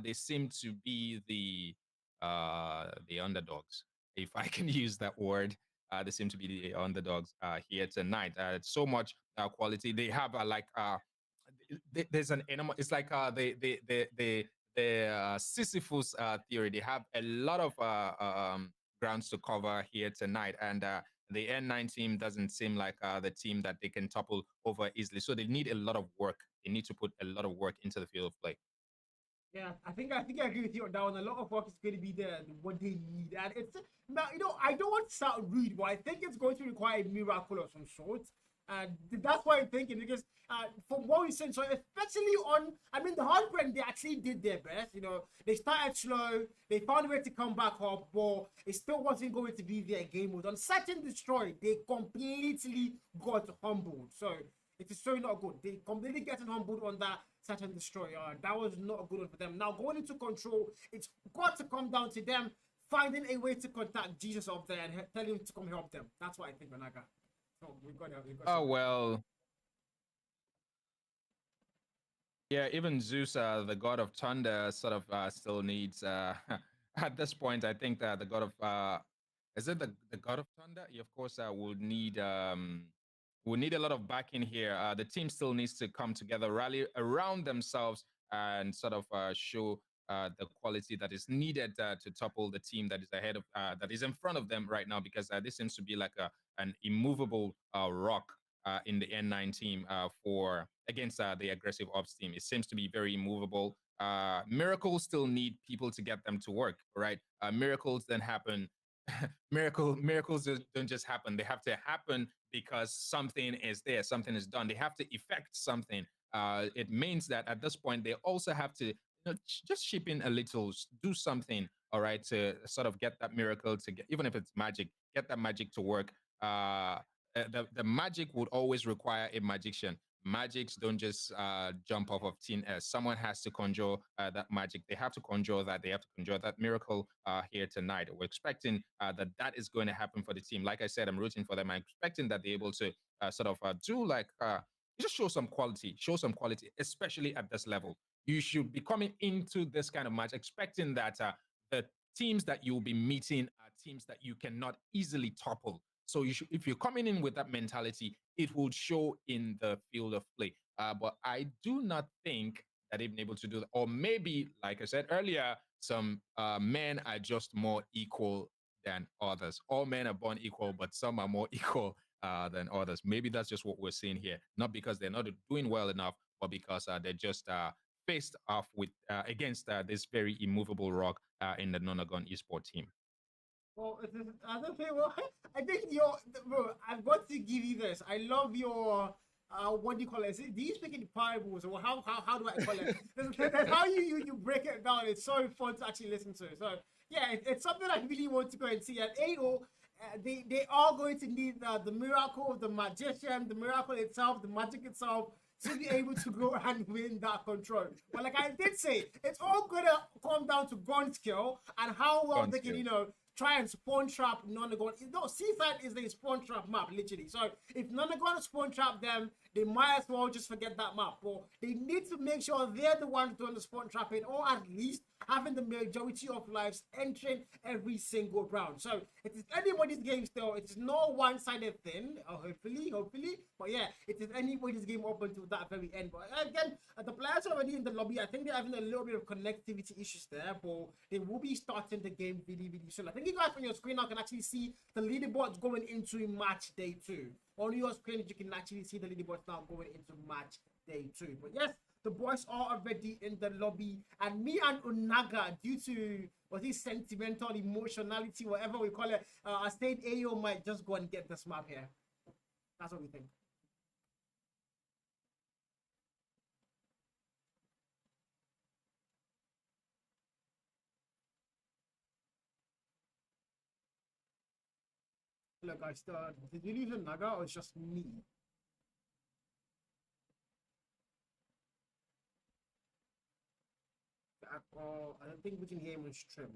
they seem to be the underdogs, if I can use that word. They seem to be the underdogs here tonight. So much quality. They have there's an animal. It's like the Sisyphus theory. They have a lot of grounds to cover here tonight, and the N9 team doesn't seem like the team that they can topple over easily. So they need a lot of work. They need to put a lot of work into the field of play. Yeah, I think I agree with you on that one. A lot of work is going to be there, what they need, and it's now I don't want to sound rude, but I think it's going to require a miracle of some sort, and that's what I'm thinking because from what we said, so especially on, I mean, the hard brand, they actually did their best. They started slow, they found a way to come back up, but it still wasn't going to be their game mode. On Search and Destroy, they completely got humbled. So it is so not good. They completely getting humbled on that Search and Destroy. That was not a good one for them. Now going into Control, it's got to come down to them finding a way to contact Jesus up there and tell him to come help them. That's what I think, Onaga. So we got Oh some. well, yeah, even Zeus, the god of thunder, sort of still needs. At this point, I think that the god of is it the god of thunder? He, of course, would need a lot of backing here. The team still needs to come together, rally around themselves, and sort of show the quality that is needed to topple the team that is ahead of that is in front of them right now. Because this seems to be like an immovable rock in the N9 team for against the aggressive ops team. It seems to be very immovable. Miracles still need people to get them to work, right? Miracles then happen miracles don't just happen. They have to happen because something is there, something is done. They have to effect something. It means that at this point they also have to just chip in a little, do something, all right, to sort of get that miracle to get, even if it's magic, get that magic to work. The magic would always require a magician. Magics don't just jump off of thin air. Someone has to conjure that magic. They have to conjure that. They have to conjure that miracle here tonight. We're expecting that is going to happen for the team. Like I said, I'm rooting for them. I'm expecting that they're able to sort of do like just show some quality, especially at this level. You should be coming into this kind of match expecting that the teams that you'll be meeting are teams that you cannot easily topple. So you should, if you're coming in with that mentality, it will show in the field of play. But I do not think that they've been able to do that. Or maybe, like I said earlier, some men are just more equal than others. All men are born equal, but some are more equal than others. Maybe that's just what we're seeing here. Not because they're not doing well enough, but because they're just faced off with against this very immovable rock in the Nonagon esports team. Well, I don't think. Well, I think bro. I've got to give you this. I love your. What do you call it? Do you speak in parables, or how do I call it? That's how you break it down. It's so fun to actually listen to. So yeah, it's something I really want to go and see. At AO, they are going to need the miracle of the magician, the miracle itself, the magic itself, to be able to go and win that control. But like I did say, it's all gonna come down to gun skill and how well they can, try and spawn trap Nonagon. No, Seaside is the spawn trap map, literally. So if Nonagon spawn trap them, they might as well just forget that map. But they need to make sure they're the ones doing the spawn trapping, or at least having the majority of lives entering every single round. So it is anybody's game still. It is no one-sided thing, hopefully. But yeah, it is anybody's game up until that very end. But again, the players are already in the lobby. I think they're having a little bit of connectivity issues there, but they will be starting the game really soon. I think you guys on your screen now can actually see the leaderboards going into match day 2. On your screen, you can actually see the leaderboards now going into match day 2. But yes, the boys are already in the lobby, and me and Unaga, due to sentimental emotionality, whatever we call it, I said AO might just go and get this map here. That's what we think. Look, guys, did you lose Unaga or it's just me? I don't think we can hear him on stream.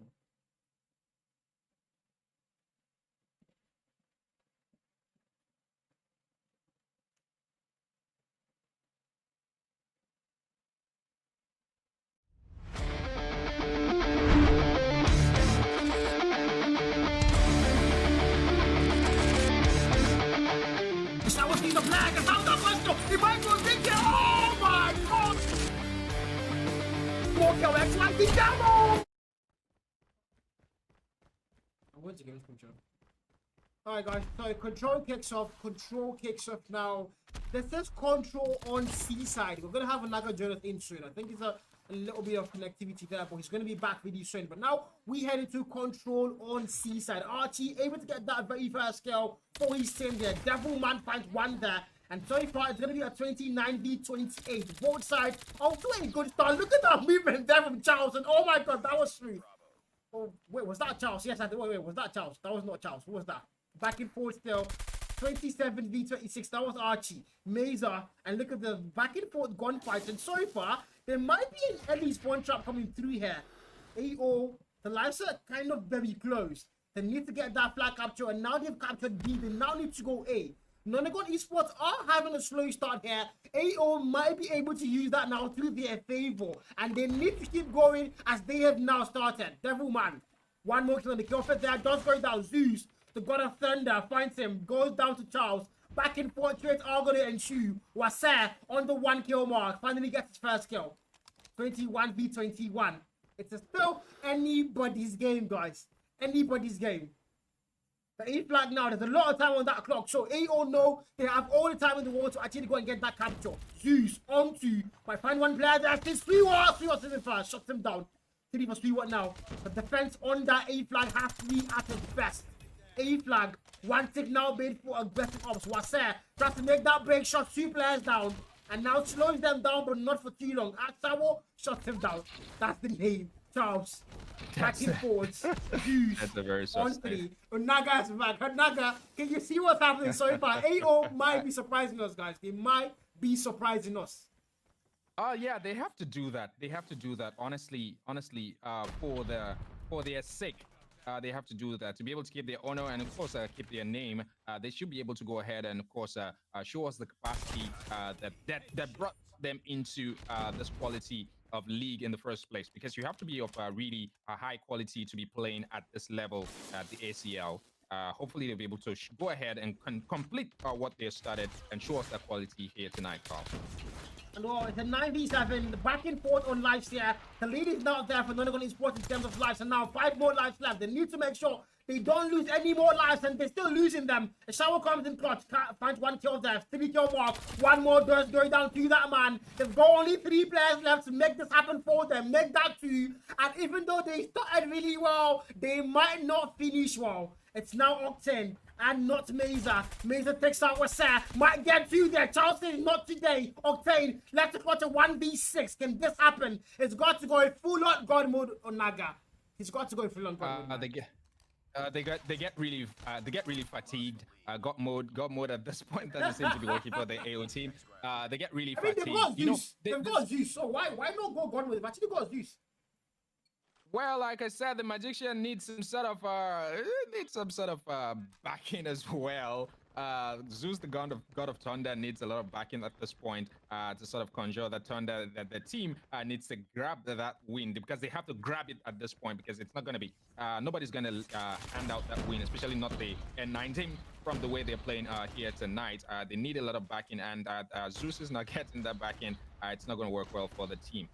That was the flag. How the fuck? If I go think, oh my god! Walk your ex like the devil! I'm going to get this control. Alright guys, so control kicks off now. This is control on Seaside. We're gonna have another journalist in soon. I think it's a little bit of connectivity there, but he's gonna be back really soon. But now we head into control on Seaside. Archie able to get that very first kill for his team there. Devilman finds one there. And so far, it's going to be a 29v28. Both sides are doing good start. Look at that movement there from Charles. And oh my god, that was smooth. Oh, wait, was that Charles? Yes, I did. Wait, was that Charles? That was not Charles. Who was that? Back and forth still. 27v26. That was Archie. Mazer. And look at the back and forth gunfights. And so far, there might be an early spawn trap coming through here. AO, the lives are kind of very close. They need to get that flag capture. And now they've captured B. They now need to go A. Nonagon Esports are having a slow start here. AO might be able to use that now to their favor. And they need to keep going as they have now started. Devilman. One more kill on the kill fit there. Does go down. Zeus, the god of thunder, finds him. Goes down to Charles. Back and forth trades are going to ensue. Wasser on the 1 kill mark. Finally gets his first kill. 21v21. It's still anybody's game, guys. Anybody's game. The A flag now, there's a lot of time on that clock. So AO know they have all the time in the world to actually go and get that capture. Zeus onto, might find one player there. This 3 was in first, shuts him down. 3 for 3, what now? The defense on that A flag has to be at its best. A flag, one tick now made for aggressive ops. Wasser tries to make that break shot, 2 players down, and now slows them down, but not for too long. Aksawo shuts him down. That's the name, Charles. Backing forwards. That's a very on sus 3. Unaga's back. Unaga, can you see what's happening so far? AO might be surprising us, guys. They might be surprising us. Yeah, they have to do that. They have to do that. Honestly, for their sake, they have to do that to be able to keep their honor and of course keep their name. They should be able to go ahead and of course show us the capacity that brought them into this quality of league in the first place. Because you have to be of really high quality to be playing at this level at the ACL. Hopefully they'll be able to go ahead and complete what they started and show us that quality here tonight, Carl. And well, it's a 9v7, back and forth on lives here. The lead is not there for NONAGONS Esports in terms of lives, and now 5 more lives left. They need to make sure they don't lose any more lives, and they're still losing them. A shower comes in clutch, finds 1 kill there, 3 kill mark, 1 more does going down to that man. They've got only 3 players left to make this happen for them, make that 2. And even though they started really well, they might not finish well. It's now Octane and not Meza. Meza takes out Wasser. Might get 2 there. Charles says not today. Octane, let's go to 1v6. Can this happen? It's got to go full on God mode on Naga. He's got to go full on God mode. They get really fatigued. God mode at this point doesn't seem to be working for the AO team. They get really fatigued. They've got Zeus. So why not go God mode? They've actually got Zeus. Well, like I said, the magician needs some sort of backing as well. Zeus, the god of thunder, needs a lot of backing at this point to sort of conjure that thunder that the team needs to grab that win, because they have to grab it at this point, because it's not going to be nobody's going to hand out that win, especially not the N9 team. From the way they're playing here tonight, they need a lot of backing, and Zeus is not getting that backing. It's not going to work well for the team.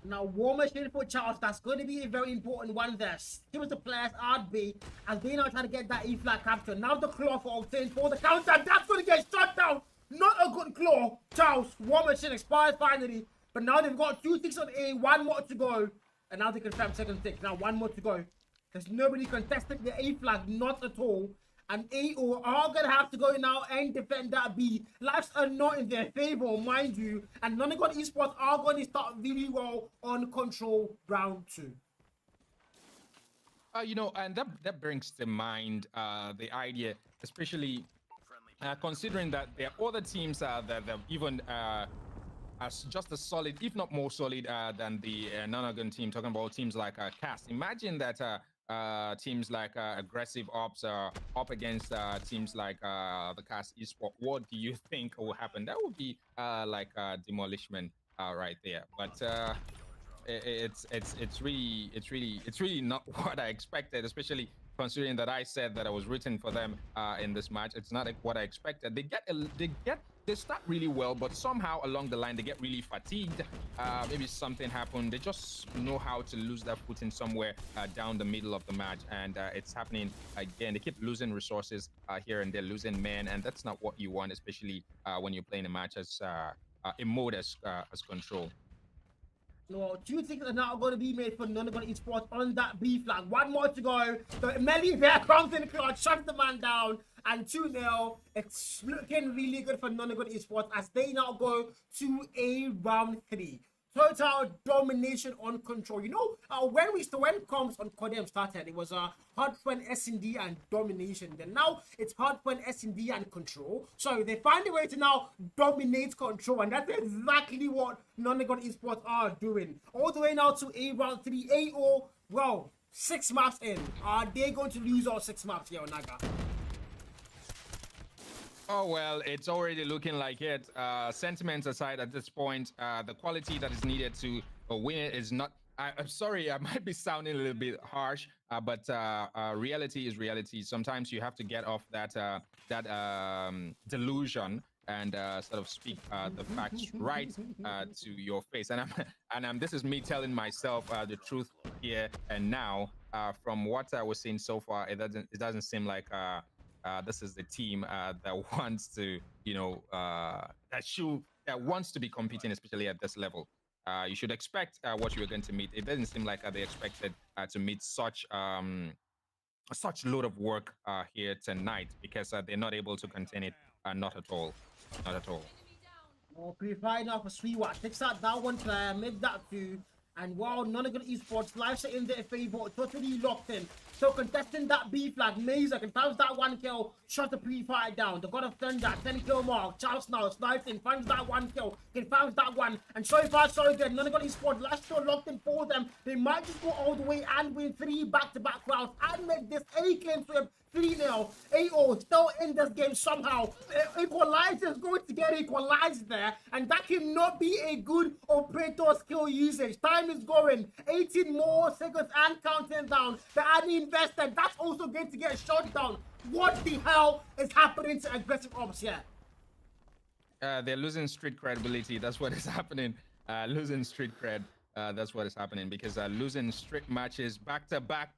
Now, War Machine for Charles, that's going to be a very important one there. Give us the players RB as they now try to get that E-flag capture. Now the claw for Octane for the counter. That's going to get shut down. Not a good claw. Charles, War Machine expires finally. But now they've got 2 ticks on A, 1 more to go. And now they confirm second tick. Now 1 more to go. There's nobody contesting the A-flag, not at all. And AO are going to have to go now and defend that B. Lives are not in their favor, mind you. And NONAGONS Esports are going to start really well on control round 2. You know, and that brings to mind the idea, especially considering that there are other teams that have even as just as solid, if not more solid than the NONAGONS team, talking about teams like Cast. Imagine that teams like Aggressive Ops up against teams like the Cast Esport. What do you think will happen? That would be like demolition right there. But it's really not what I expected, especially considering that I said that I was rooting for them in this match. It's not like what I expected. They start really well, but somehow along the line they get really fatigued. Maybe something happened. They just know how to lose their footing somewhere down the middle of the match, and it's happening again. They keep losing resources here and they're losing men, and that's not what you want, especially when you're playing a match as in mode as control. No, 2 things are now going to be made for NONAGONS Esports on that B flag. 1 more to go. The melee there comes in clutch, shuts the man down, and 2-0. It's looking really good for NONAGONS Esports as they now go to a round 3. Total domination on control. You know, when comps on Codem started, it was hardpoint S&D and domination. Then now it's hardpoint S&D and control. So they find a way to now dominate control, and that's exactly what NONAGONS Esports are doing. All the way now to a round 3. AO, well, 6 maps in. Are they going to lose all 6 maps here on Naga? Oh, well, it's already looking like it. Sentiments aside at this point, the quality that is needed to win it is not... I'm sorry, I might be sounding a little bit harsh, but reality is reality. Sometimes you have to get off that delusion and sort of speak the facts right to your face. And this is me telling myself the truth here and now. From what I was seeing so far, it doesn't seem like... this is the team that wants to, you know, that wants to be competing, especially at this level. you should expect what you're going to meet. It doesn't seem like they expected to meet such load of work here tonight because they're not able to contain it. Not at all. Not at all. Oh, purify now for Sweet One. Takes out that one player, mid that two. And wow, Nonagon Esports live set in their favor, totally locked in. So contesting that B flag, Mazer confirms that one kill, shot the Purify down. The God of Thunder, 10 kill mark. Charles now sniping, finds that one kill, confirms that one. And so far, so good. Nonagon Esports last still locked in for them. They might just go all the way and win 3 back-to-back rounds and make this a claim sweep. 3-0. AO still in this game somehow. Equalizer is going to get equalized there, and that cannot be a good operator skill usage. Time is going. 18 more seconds and counting down. The Annie invested. That's also going to get shot down. What the hell is happening to aggressive ops here? They're losing street credibility. That's what is happening. Losing street cred. That's what is happening because losing street matches back to back,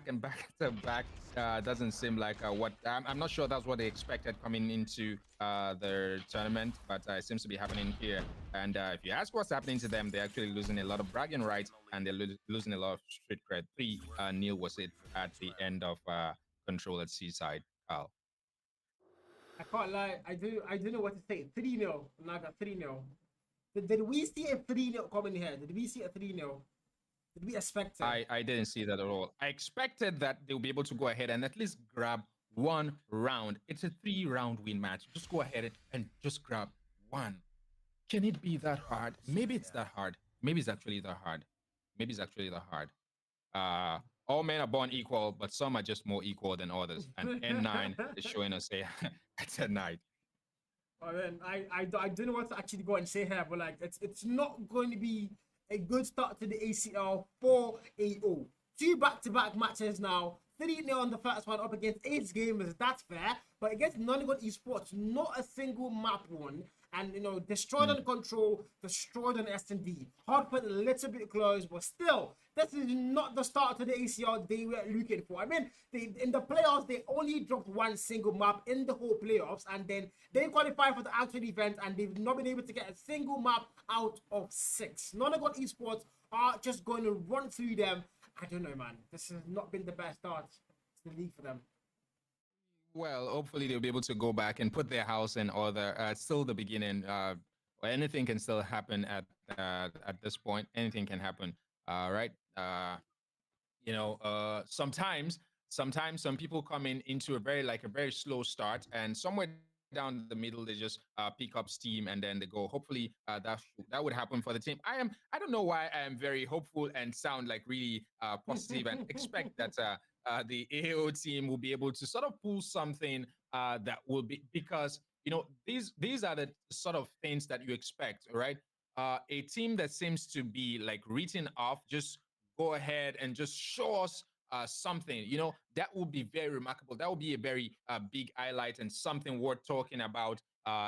and back to back doesn't seem like what I'm not sure that's what they expected coming into their tournament, but it seems to be happening here. And if you ask what's happening to them, they're actually losing a lot of bragging rights and they're losing a lot of street cred. 3-0 was it at the end of Control at Seaside, Kyle. I can't lie. I do know what to say. 3-0. Naga 3-0. Did we see a 3-0 coming here? Did we see a 3-0? Did we expect it? I didn't see that at all. I expected that they'll be able to go ahead and at least grab one round. It's a 3-round win match. Just go ahead and just grab one. Can it be that hard? Maybe it's that hard. Maybe it's actually that hard. Maybe it's actually that hard. All men are born equal, but some are just more equal than others. And N9 is showing us tonight. Oh, man, I don't know what to actually go and say here, but like it's not going to be a good start to the ACL for AO. 2 back-to-back matches now. 3-0 on the first one up against Ace Gamers. That's fair, but against NONAGONS Esports, not a single map won. And you know, destroyed on Control, destroyed on S&D. Hard put a little bit close, but still, this is not the start to the ACL they were looking for. I mean, in the playoffs, they only dropped 1 single map in the whole playoffs, and then they qualified for the actual event, and they've not been able to get a single map out of 6. NONAGONS Esports are just going to run through them. I don't know, man. This has not been the best start to the league for them. Well, hopefully they'll be able to go back and put their house in order. Still the beginning. Anything can still happen at this point. Anything can happen. Right? Sometimes some people come into a very slow start, and somewhere down the middle they just pick up steam and then they go. Hopefully that would happen for the team. I don't know why I am very hopeful and sound like really positive and expect that the AO team will be able to sort of pull something that will be, because these are the sort of things that you expect, right? A team that seems to be like written off, just go ahead and just show us something, that would be very remarkable. That would be a very big highlight and something worth talking about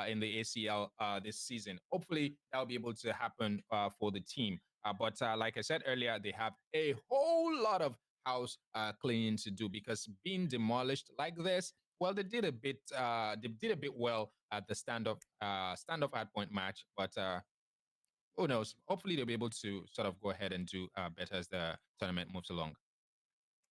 in the ACL this season. Hopefully that will be able to happen for the team. But like I said earlier, they have a whole lot of house cleaning to do, because being demolished like this, well, they did a bit well at the standoff hardpoint match, but who knows? Hopefully they'll be able to sort of go ahead and do better as the tournament moves along.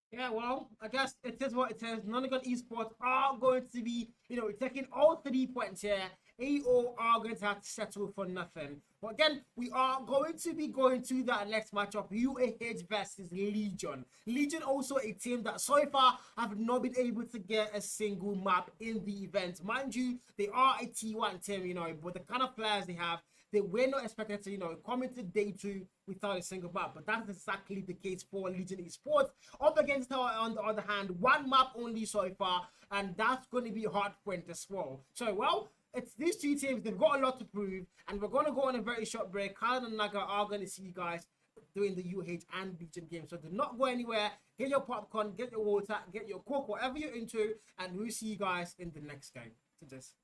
Yeah, well, I guess it is what it is. NONAGONS Esports are going to be, taking all 3 points here. AO are going to have to settle for nothing. But again, we are going to be going to that next matchup, UAH versus Legion. Legion also a team that so far have not been able to get a single map in the event. Mind you, they are a T1 team, but the kind of players they have, they were not expected to, come into day 2 without a single map. But that's exactly the case for Legion Esports. Up against her, on the other hand, 1 map only so far, and that's going to be hard for them as well. So, well, it's these 2 teams. They've got a lot to prove, and we're going to go on a very short break. Kyle and Naga are going to see you guys doing the UH and Legion game. So do not go anywhere. Get your popcorn, get your water, get your coke, whatever you're into, and we'll see you guys in the next game. So just...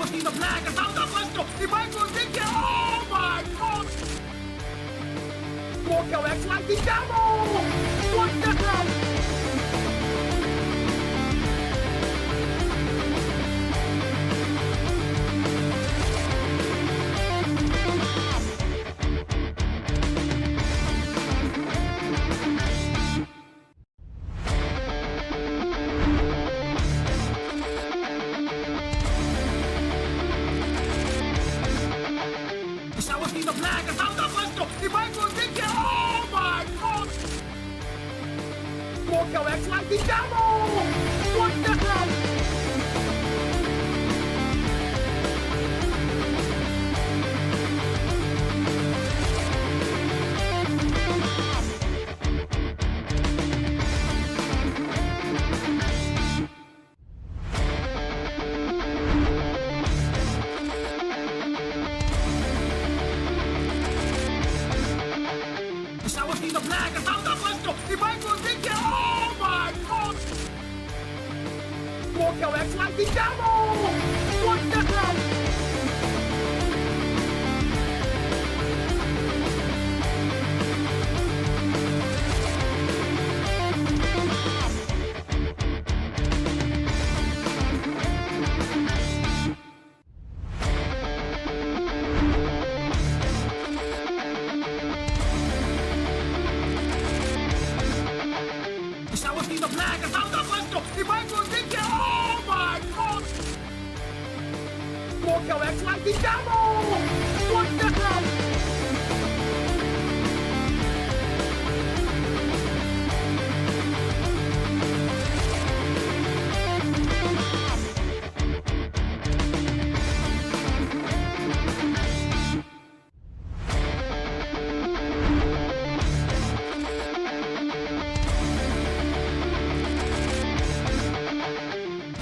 The flag is out of Lester. He might go dig it. Oh my god! Walk your X like the devil! the flag and how the first stop. If I go take it, oh my god! Walker X like the devil! What the hell? I was in the flag and how the first stop. If I go take it, oh my god! Walker X like the devil! What the hell? I was in the flag and how the first stop. If I go take it, oh my god! Walker X like the devil! What the hell?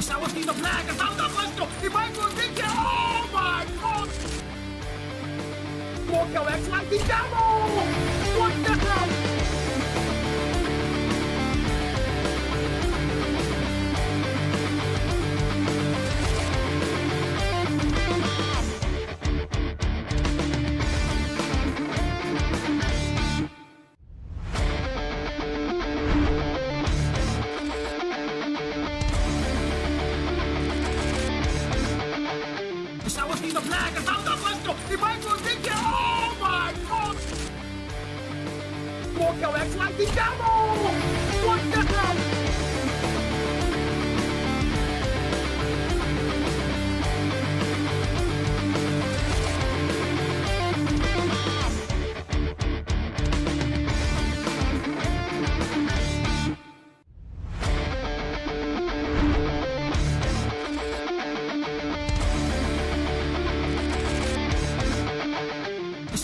I was in the flag and how the first stop. If I go take it, oh my god! Walker X like the devil! What the hell? I was in the flag and how the first stop. If I go take it, oh my god! Walker X like the devil! What the hell?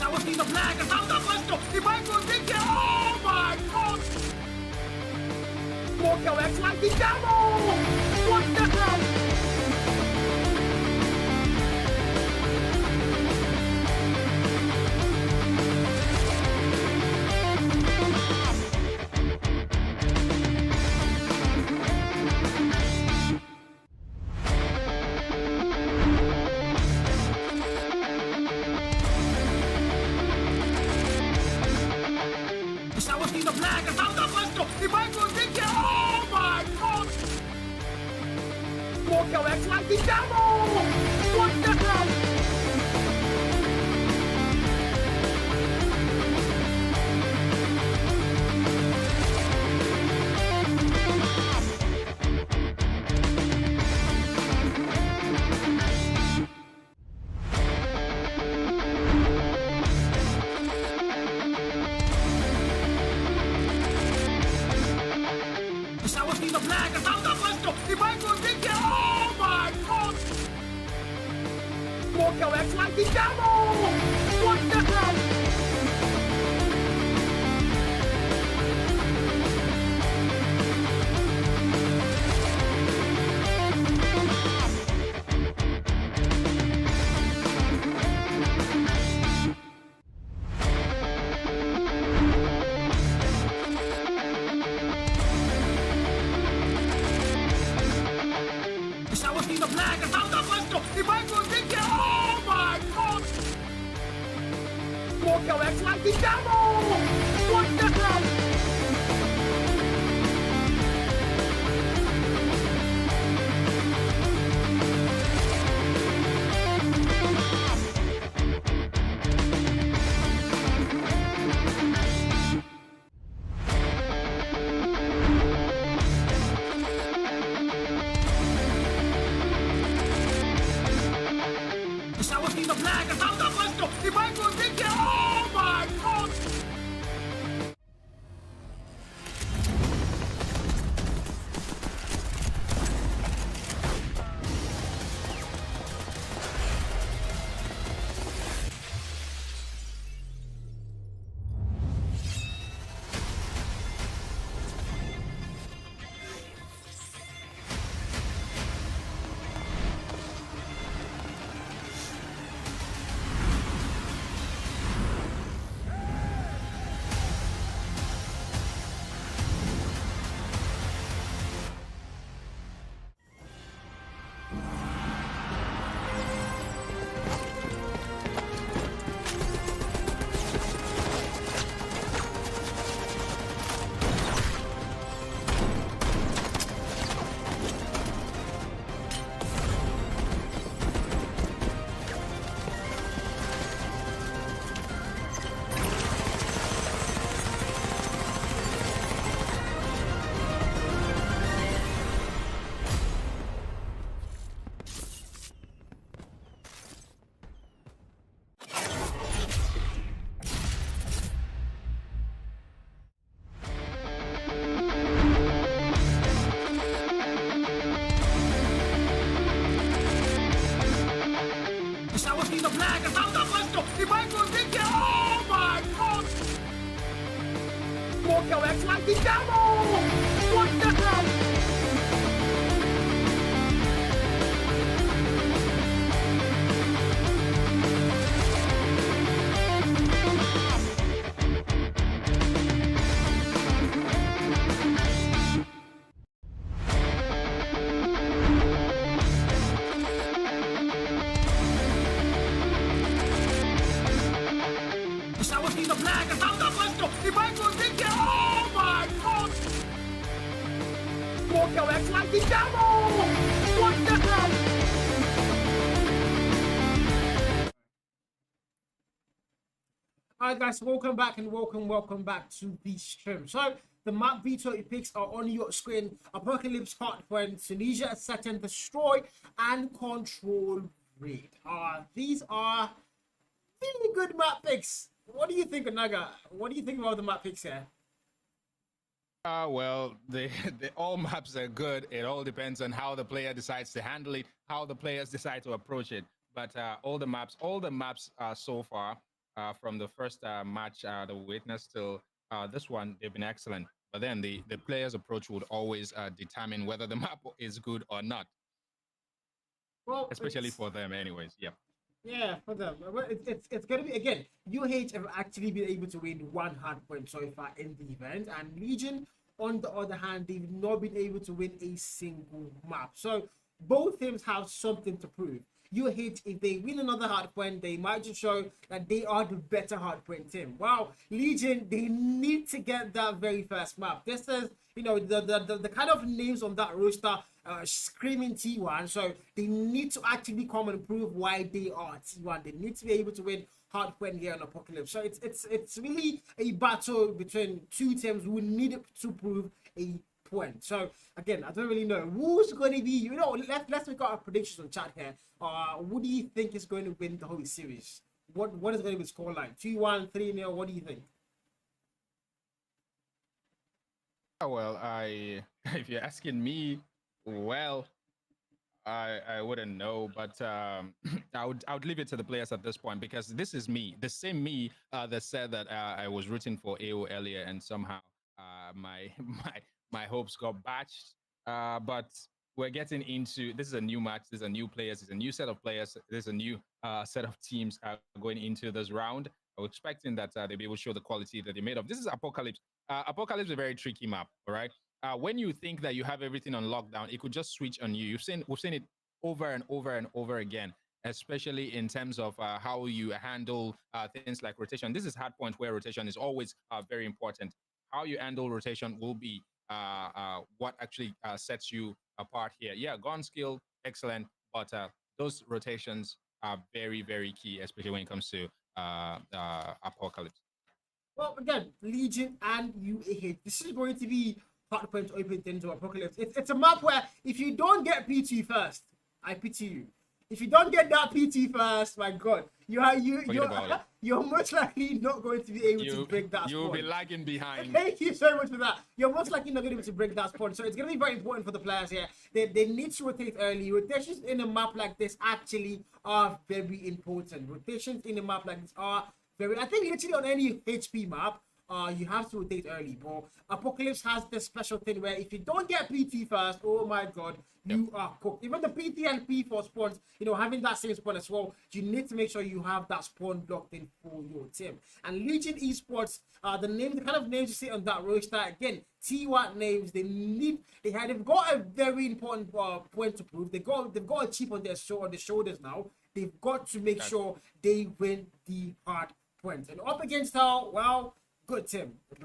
I was in the flag and how the first stop. If I go take it, oh my god! Walker X like the devil! What the hell? I was in the flag and how the first stop. If I go take it, oh my god! Walker X like the devil! What the hell? I was in the flag and how the first stop. If I go take it, oh my god! Walker X like the devil! What the hell? I was in the flag and how the first stop. If I go take it, oh my god! Walker X like the devil! What the hell? That was the flag. That's how that was. He might go dig it. Oh my God. That was the flag. That's how that was. He might go dig it. Oh my God. Walker X like the devil. What the hell? That was the flag. That's how that was. He might go dig it. Oh my God. Walker X like the devil. What the hell? Alright guys, welcome back and welcome back to the stream. So the map veto picks are on your screen. Apocalypse, Heartfriend, Tunisia, Set and Destroy, and Control Raid. These are really good map picks. What do you think, Naga? What do you think about the map picks here? Well, all maps are good. It all depends on how the player decides to handle it, how the players decide to approach it. But all the maps so far, from the first match that we witnessed till this one, they've been excellent. But then the player's approach would always determine whether the map is good or not. Well, especially for them, anyways. Yeah. Yeah, for them. Well, it's gonna be again. UH have actually been able to win one hard point so far in the event, and Legion, on the other hand, they've not been able to win a single map. So both teams have something to prove. UH, if they win another hard point, they might just show that they are the better hard point team. Wow, Legion, they need to get that very first map. This is, you know, the kind of names on that roster screaming T1, so they need to actually come and prove why they are T1. They need to be able to win hard point here on Apocalypse. So it's really a battle between two teams who need to prove a point. So again, I don't really know who's going to be, you know, let's make our predictions on chat here. Who do you think is going to win the whole series? What is going to be the scoreline? 2-1, 3-0, what do you think? Well, if you're asking me, well, I wouldn't know, but I would leave it to the players at this point, because this is me, the same me that said that I was rooting for AO earlier, and somehow my hopes got batched. But we're getting into, this is a new match, there's a new players, there's a new set of players, there's a new set of teams going into this round. I'm expecting that they'll be able to show the quality that they made of. This is Apocalypse. Apocalypse is a very tricky map, all right? When you think that you have everything on lockdown, it could just switch on you. We've seen it over and over and over again, especially in terms of how you handle things like rotation. This is hard point where rotation is always very important. How you handle rotation will be what actually sets you apart here. Yeah, gun skill, excellent, but those rotations are very, very key, especially when it comes to Apocalypse. Well, again, Legion and UAH. This is going to be hardpoint open into Apocalypse. It's a map where if you don't get P2 first, I pity you. If you don't get that PT first, my God, Forget about it. you're most likely not going to be able to break that You'll spawn. be lagging behind. Thank you so much for that. You're most likely not going to be able to break that spawn. So it's going to be very important for the players here. They need to rotate early. Rotations in a map like this actually are very important. Rotations in a map like this are very, I think literally on any HP map, you have to rotate early. But Apocalypse has this special thing where if you don't get PT first, oh my God, you are cooked. Even the PT and P4 spawns, you know, having that same spawn as well, you need to make sure you have that spawn blocked in for your team. And Legion Esports, the kind of names you see on that roster, again, T-Watt names, they've got a very important point to prove. They've got a chip on their shoulders now. They've got to make sure they win the hard points. And up against her, well, good team, but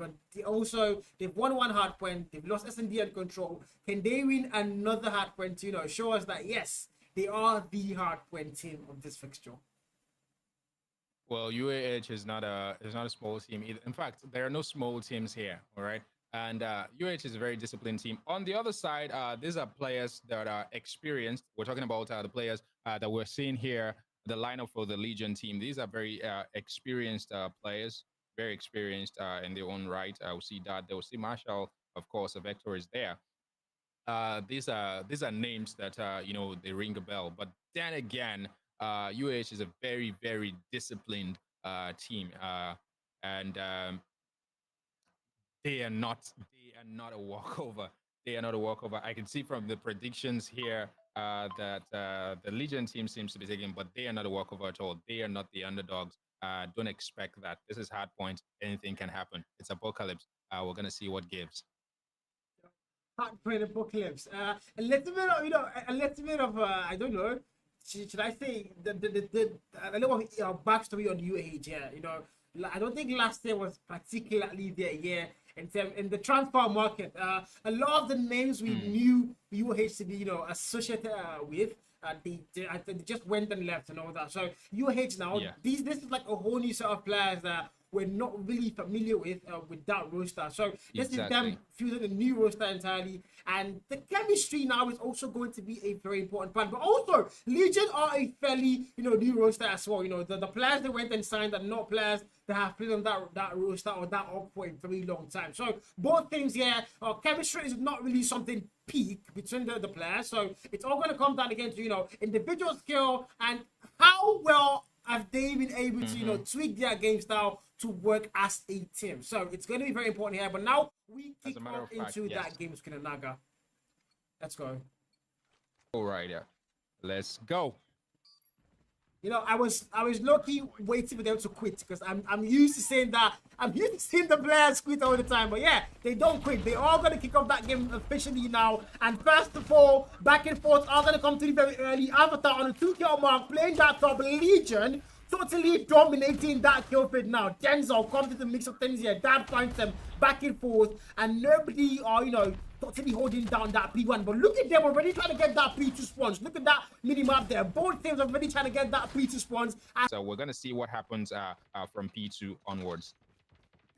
they've won one hard point. They've lost S&D and control. Can they win another hard point to, you know, show us that yes, they are the hard point team of this fixture? Well, UAH is not a small team either. In fact, there are no small teams here. All right, and UAH is a very disciplined team. On the other side, these are players that are experienced. We're talking about the players that we're seeing here. The lineup for the Legion team. These are very experienced players. Very experienced in their own right. We'll see that. They will see Marshall, of course. A Vector is there. These are names that you know, they ring a bell. But then again, UAH is a very, very disciplined team, and they are not a walkover. They are not a walkover. I can see from the predictions here that the Legion team seems to be taking, but they are not a walkover at all. They are not the underdogs. Don't expect that. This is hard point. Anything can happen. It's Apocalypse. We're gonna see what gives. Hard point Apocalypse. A little bit of, you know, I don't know. Should I say a little of backstory on UAH? Yeah, you know, I don't think last year was particularly their year in the transfer market. A lot of the names we knew UAH to be, you know, associated with. They just went and left and all that. So UAH now, this is like a whole new set of players that we're not really familiar with that roster. So this is them fusing a new roster entirely, and the chemistry now is also going to be a very important part. But also, Legion are a fairly, you know, new roster as well. You know, the players that went and signed are not players that have played on that roster or that up for a very long time. So both things here, chemistry is not really something peak between the players. So it's all going to come down again to, you know, individual skill and how well have they been able to, you know, tweak their game style to work as a team. So it's going to be very important here. But now we kick off into that game, Skinanaga. Let's go. All right, let's go. You know, I was low-key waiting for them to quit because I'm used to saying that. I'm used to seeing the players quit all the time. But yeah, they don't quit. They are going to kick off that game officially now. And first of all, back and forth are going to come to the very early. Avatar on a 2-kill mark, playing that top. Legion totally dominating that kill feed now. Denzel comes to the mix of things here. Dad finds them back and forth. And nobody are, you know, totally holding down that P1. But look at them already trying to get that P2 spawns. Look at that mini-map there. Both teams are already trying to get that P2 spawns. So we're going to see what happens from P2 onwards.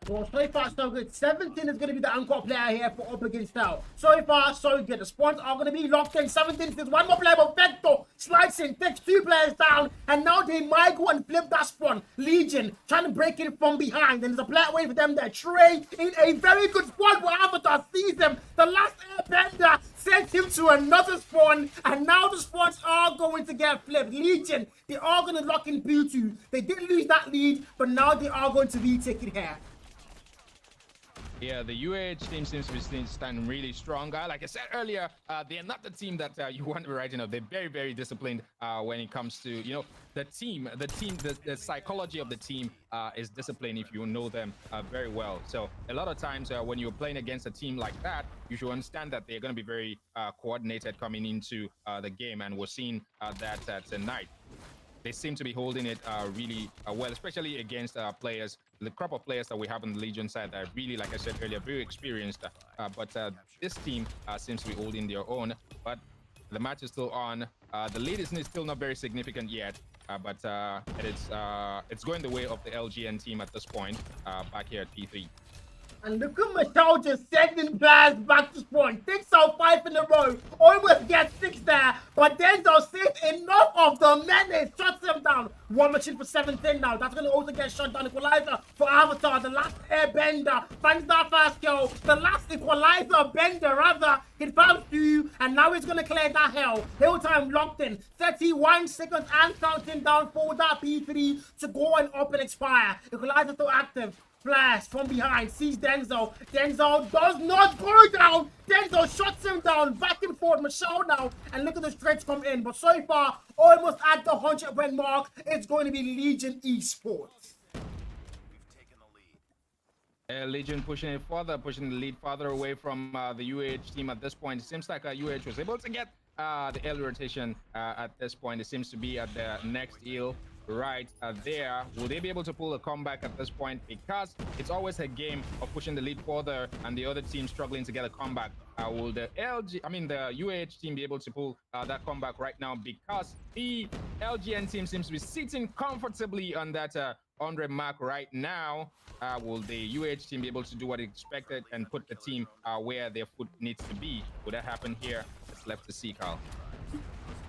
Well, so far, so good. 17 is going to be the anchor player here for up against Style. So far, so good. The spawns are going to be locked in. 17, there's one more player, but Vector slides in, takes 2 players down, and now they might go and flip that spawn. Legion trying to break it from behind, and there's a player waiting for them there. Trey in a very good spawn, but Avatar sees them. The last airbender sends him to another spawn, and now the spawns are going to get flipped. Legion, they are going to lock in P2. They did lose that lead, but now they are going to retake it here. Yeah, the UAH team seems to be standing really strong. Like I said earlier, they're not the team that you want to be writing of. They're very, very disciplined when it comes to, you know, the psychology of the team is disciplined if you know them very well. So a lot of times when you're playing against a team like that, you should understand that they're going to be very coordinated coming into the game. And we're seeing that tonight. They seem to be holding it really well, especially against players, the crop of players that we have on the Legion side that are really, like I said earlier, very experienced. But this team seems to be holding their own. But the match is still on. The lead is still not very significant yet, but it's going the way of the LGN team at this point, back here at P3. And look at Michelle just sending players back to spawn. Takes out 5 in a row. Almost gets 6 there. But Denzel says enough of the menace. Shuts him down. One machine for 17 now. That's going to also get shot down. Equalizer for Avatar. The last airbender. Finds that fast kill. The last equalizer bender, rather. It found 2. And now he's going to clear that hell. Hill time locked in. 31 seconds and counting down for that P3 to go and up and expire. Equalizer still active. Flash from behind, sees Denzel. Denzel does not go down. Denzel shuts him down. Back and forth, Michelle now. And look at the stretch come in. But so far, almost at the 100 win mark, it's going to be Legion Esports. We've taken the lead. Legion pushing it further, pushing the lead farther away from the UAH team at this point. It seems like UAH was able to get the L rotation at this point. It seems to be at the next heal. Right there. Will they be able to pull a comeback at this point? Because it's always a game of pushing the lead further and the other team struggling to get a comeback. Will the the UAH team be able to pull that comeback right now? Because the LGN team seems to be sitting comfortably on that 100 mark right now. Will the UAH team be able to do what expected and put the team where their foot needs to be? Will that happen here? It's left to see, Carl.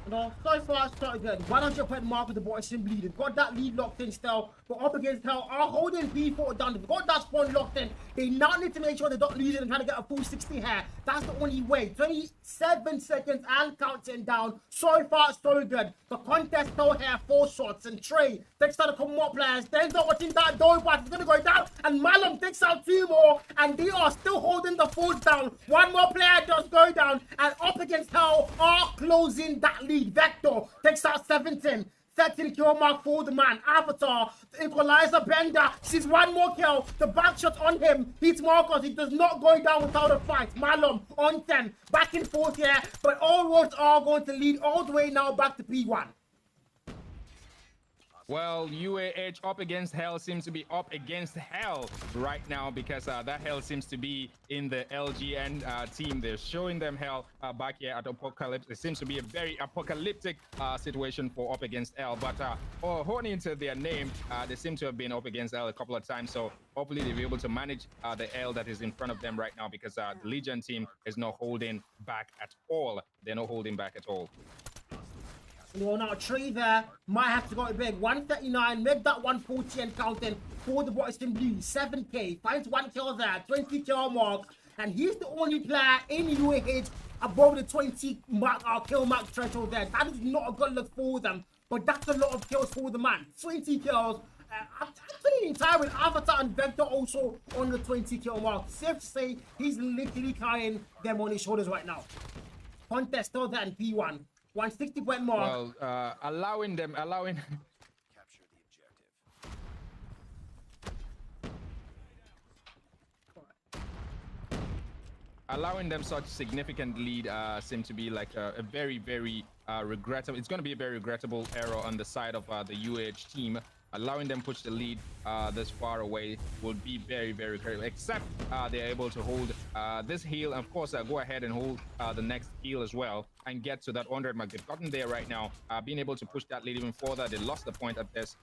No, so far it's started good. 100 point mark with the boys simply. They've got that lead locked in still. But up against Hell are holding P4 down. They've got that spawn locked in. They now need to make sure they don't lose it and trying to get a full 60 here. That's the only way. 27 seconds and counting down. So far so good. The contest still here. 4 shots. And Trey takes out a couple more players. Denzel watching that door pass. It's going to go down. And Malum takes out 2 more. And they are still holding the fort down. 1 more player does go down. And up against Hell are closing that lead. Vector takes out 17. 13 kill mark for the man. Avatar, the equalizer bender, sees 1 more kill. The back shot on him beats Marcos. He does not go down without a fight. Malum on 10. Back and forth here. But all roads are going to lead all the way now back to P1. Well, UAH up against Hell seems to be up against Hell right now because that Hell seems to be in the LGN team. They're showing them Hell back here at Apocalypse. It seems to be a very apocalyptic situation for up against Hell. But honing into their name, they seem to have been up against Hell a couple of times. So hopefully they'll be able to manage the L that is in front of them right now because the Legion team is not holding back at all. They're not holding back at all. Well, now Trey there might have to go to big. 139, make that 140 and counting for the boys in blue. 7k, finds 1 kill there, 20 kill mark. And he's the only player in UAH above the 20 kill mark threshold there. That is not a good look for them, but that's a lot of kills for the man. 20 kills. I'm pretty tired with Avatar and Vector also on the 20 kill mark. Safe to say, he's literally carrying them on his shoulders right now. Contest still there in P1. 160 point mark. Well, allowing Capture the objective. allowing them such significant lead seem to be like a very, very regrettable. It's going to be a very regrettable error on the side of the UAH team. Allowing them push the lead this far away would be very, very critical. Except they're able to hold this heal, and of course, go ahead and hold the next heal as well and get to that 100 mark. They've gotten there right now, being able to push that lead even further. They lost the point at this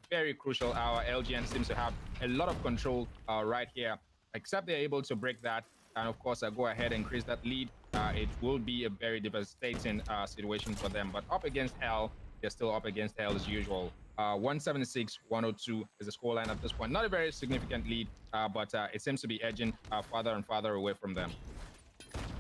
very crucial hour. LGN seems to have a lot of control right here. Except they're able to break that, and of course, go ahead and increase that lead. It will be a very devastating situation for them. But up against L, they're still up against L as usual. 176-102 is the scoreline at this point. Not a very significant lead, but it seems to be edging farther and farther away from them.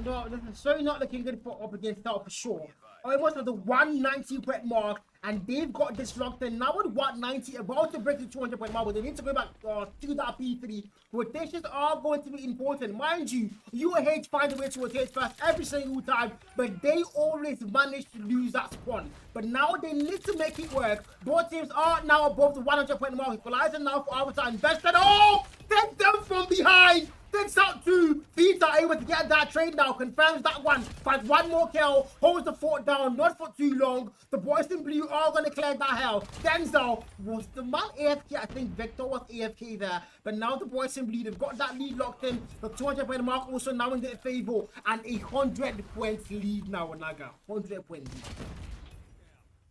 No, this is certainly not looking good for up against Hell for sure. Almost at the 190 point mark, and they've got this locked in. Now with 190, about to break the 200 point mark, but they need to go back to that P3. Rotations are going to be important. Mind you, UAH find a way to rotate first every single time, but they always manage to lose that spawn. But now they need to make it work. Both teams are now above the 100 point mark. Equalizer now for Avatar invested. Oh! Take them from behind! Takes out 2. Feeds are able to get that trade now. Confirms that one. Finds 1 more kill. Holds the fort down. Not for too long. The boys in blue are going to clear that hell. Denzel was the man AFK. I think Victor was AFK there. But now the boys in blue, they've got that lead locked in. The 200 point mark also now in their favor. And a 100 points lead now, Naga. 100 points lead.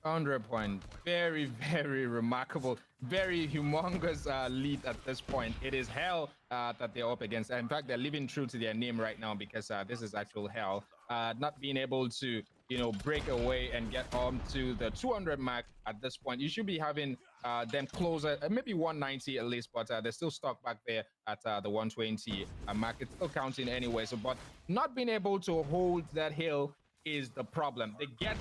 100 point. Very, very remarkable, very humongous lead at this point. It is hell that they're up against. In fact, they're living true to their name right now because this is actual hell. Not being able to, break away and get on to the 200 mark at this point. You should be having them closer, maybe 190 at least, but they're still stuck back there at the 120 mark. It's still counting anyway. So, but not being able to hold that hill is the problem. They get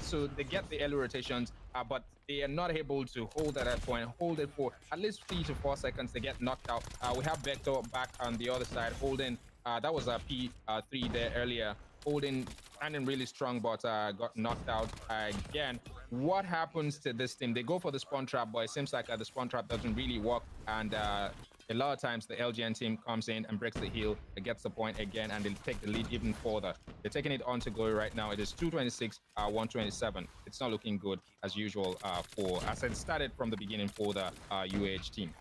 the early rotations, but they are not able to hold at that point. Hold it for at least 3 to 4 seconds. They get knocked out. We have Vector back on the other side holding. That was a P3 there earlier. Holding, standing really strong, but got knocked out again. What happens to this team? They go for the spawn trap, but it seems like the spawn trap doesn't really work, and a lot of times the LGN team comes in and breaks the heel, gets the point again, and they take the lead even further. They're taking it on to go right now. It is 226, 127. It's not looking good as usual as it started from the beginning for the UAH team.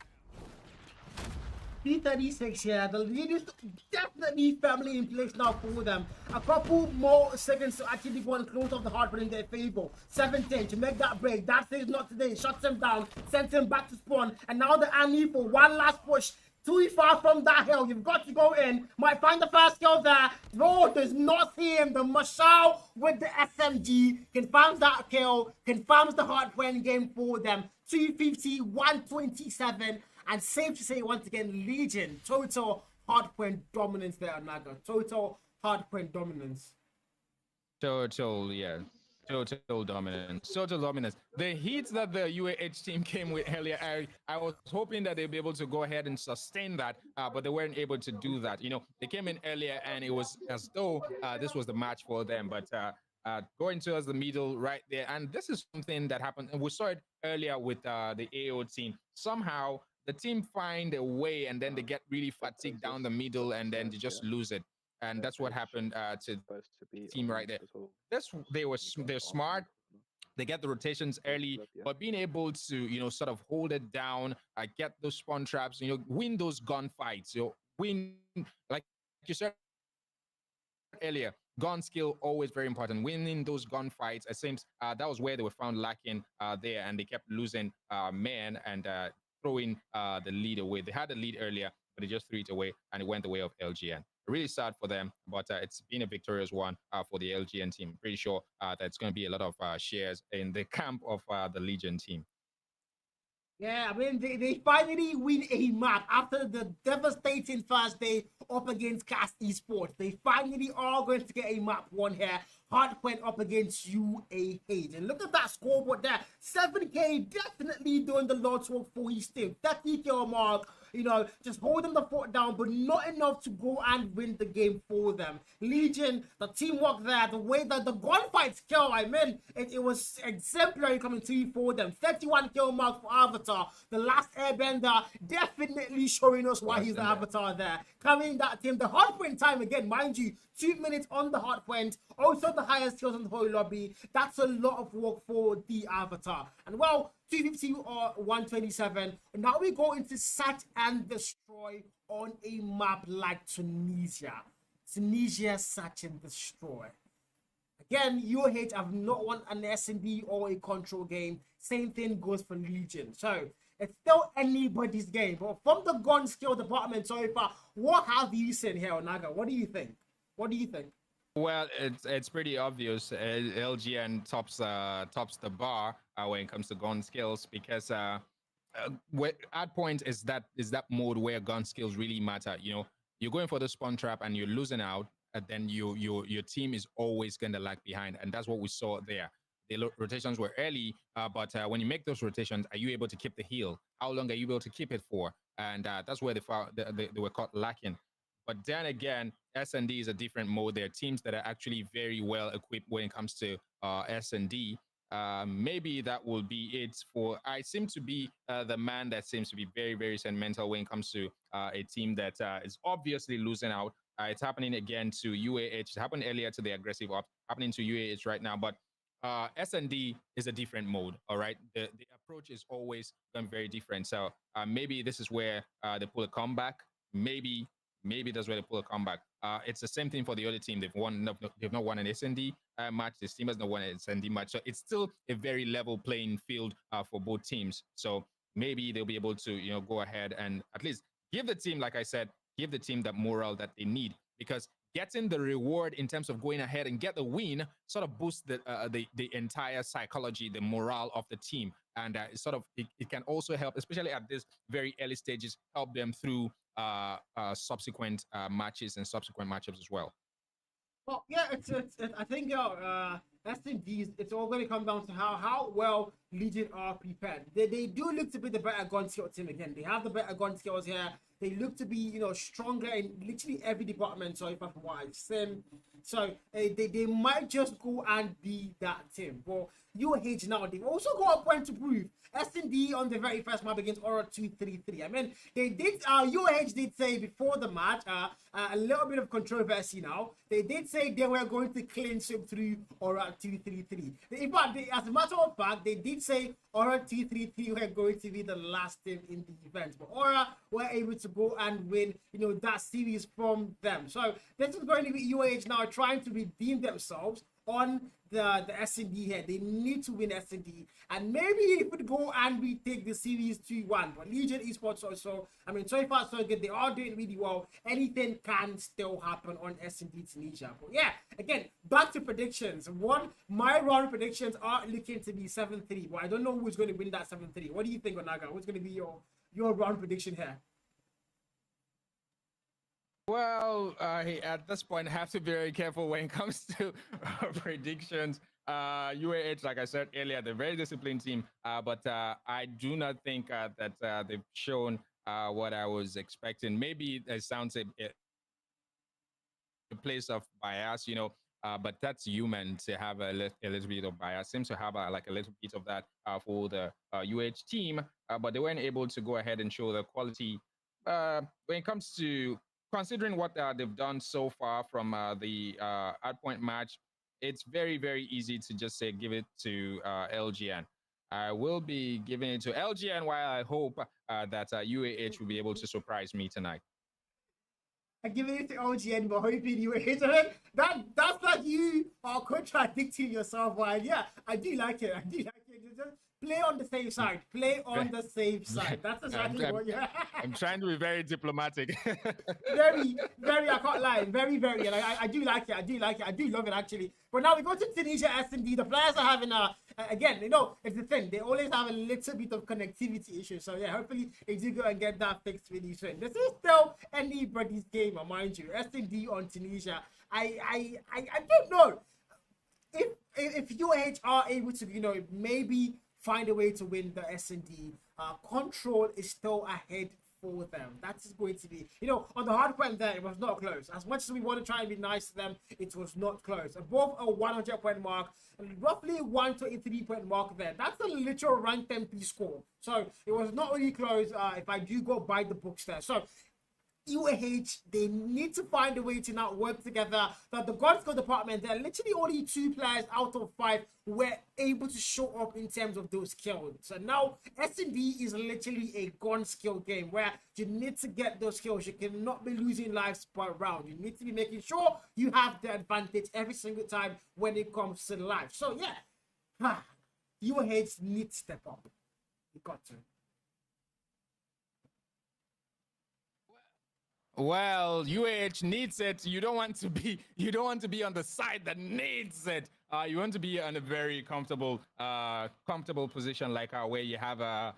P36 here, the lead is definitely firmly in place now for them. A couple more seconds to actually go and close off the hard in their favor. 17 to make that break. That says not today. Shuts him down, sends him back to spawn. And now the Annie for one last push. Too far from that hill. You've got to go in. Might find the first kill there. No, does not see him. The Mashal with the SMG confirms that kill. Confirms the hard point game for them. 250, 127. And safe to say once again, Legion, total hardpoint dominance there, Naga. Total hardpoint dominance. Total, yeah. Total dominance. Total dominance. The heat that the UAH team came with earlier, I was hoping that they'd be able to go ahead and sustain that, but they weren't able to do that. They came in earlier and it was as though this was the match for them, but going towards the middle right there. And this is something that happened, and we saw it earlier with the AO team. Somehow, the team find a way and then they get really fatigued down the middle and then they just lose it. And that's what happened to the team right there. They're smart. They get the rotations early, but being able to, sort of hold it down, get those spawn traps, win those gunfights, win, like you said earlier, gun skill always very important. Winning those gunfights, it seems that was where they were found lacking there, and they kept losing men and throwing the lead away. They had the lead earlier, but they just threw it away, and it went the way of LGN. Really sad for them, but it's been a victorious one for the LGN team. Pretty sure that it's going to be a lot of shares in the camp of the Legion team. Yeah, I mean, they finally win a map after the devastating first day up against Cast Esports. They finally are going to get a map won here. Hardpoint up against UAH. And look at that scoreboard there. 7K definitely doing the Lord's work for his team. 30 kill mark. Just holding the fort down, but not enough to go and win the game for them. Legion, the teamwork there, the way that the gunfights kill, it was exemplary coming through for them. 31 kill mark for Avatar. The last airbender definitely showing us why he's the Avatar there. Carrying that team. The hardpoint time again, mind you, 2 minutes on the hardpoint. Also the highest kills in the whole lobby. That's a lot of work for the Avatar. And well, 250 or 127. Now we go into search and destroy on a map like Tunisia. Tunisia search and destroy. Again, UAH have not won an S&D or a control game. Same thing goes for Legion. So it's still anybody's game. But from the gun skill department so far, what have you seen here, Naga? What do you think? Well, it's pretty obvious. LGN tops the bar when it comes to gun skills because at point is that mode where gun skills really matter. You're going for the spawn trap and you're losing out, and then your team is always gonna lag behind, and that's what we saw there. The rotations were early, but when you make those rotations, are you able to keep the heal? How long are you able to keep it for? And that's where they were caught lacking. But then again, S&D is a different mode. There are teams that are actually very well equipped when it comes to S&D. Maybe that will be it for. I seem to be the man that seems to be very, very sentimental when it comes to a team that is obviously losing out. It's happening again to UAH. It happened earlier to the aggressive ops, happening to UAH right now. But S&D is a different mode, all right? The approach is always very different. So maybe this is where they pull a comeback. Maybe maybe that's where they pull a comeback. It's the same thing for the other team. They've not won an SND match. This team has not won an SND match, so it's still a very level playing field for both teams. So maybe they'll be able to go ahead and at least give the team, like I said, give the team that morale that they need, because getting the reward in terms of going ahead and get the win sort of boosts the entire psychology, the morale of the team, and it can also help, especially at this very early stages, help them through subsequent matches and subsequent matchups as well. Well, yeah, I think SMDs, it's all going to come down to how well Legion are prepared. They do look to be the better gun skill team again. They have the better gun skills here. They look to be stronger in literally every department. So from what I've seen, so they might just go and be that team. But UH now, they've also got a point to prove. S&D on the very first map against Aura 233. I mean, they did, UH did say before the match, a little bit of controversy now. They did say they were going to clean sweep through Aura 233. In fact, as a matter of fact, they did say Aura 233 were going to be the last team in the event. But Aura were able to go and win, that series from them. So this is going to be UH now trying to redeem themselves on the S&D here. They need to win S&D, and maybe it would go and retake the series 2-1. But Legion Esports also, I mean, so far so good. They are doing really well. Anything can still happen on S&D Tunisia. But yeah, again, back to predictions. My round predictions are looking to be 7-3, but I don't know who's going to win that 7-3. What do you think, Onaga? What's going to be your round prediction here? Well, at this point, I have to be very careful when it comes to predictions. UAH, like I said earlier, they're a very disciplined team, but I do not think that they've shown what I was expecting. Maybe it sounds a place of bias, but that's human to have a little bit of bias. Seems to have like a little bit of that for the UH team, but they weren't able to go ahead and show the quality when it comes to considering what they've done so far from the Hardpoint match. It's very, very easy to just say give it to LGN. I will be giving it to LGN, while I hope that UAH will be able to surprise me tonight. I give it to OGN, but hoping you hit it. That's like you are contradicting yourself. While yeah, I do like it. Just play on the safe side. Play on the safe side. That's exactly what you're. I'm trying to be very diplomatic. Very, very. I can't lie. Very, very. And I do like it. I do like it. I do love it actually. But now we go to Tunisia S&D. The players are having again. It's the thing. They always have a little bit of connectivity issues. So yeah, hopefully they do go and get that fixed really soon. This is still anybody's game, mind you. S&D on Tunisia. I don't know if UH are able to maybe find a way to win the S&D. Control is still ahead for them. That is going to be, on the hard point there, it was not close. As much as we want to try and be nice to them, it was not close. Above a 100-point mark, and roughly 123-point mark there. That's a literal rank MP score. So it was not really close if I do go by the books there. So UAH, they need to find a way to now work together. That the gun skill department, there are literally only 2 players out of 5 who were able to show up in terms of those kills. So now S&D is literally a gun skill game where you need to get those kills. You cannot be losing lives per round. You need to be making sure you have the advantage every single time when it comes to life. So yeah, UAH need to step up. You got to. Well, UAH needs it. You don't want to be on the side that needs it. You want to be in a very comfortable position, like where you have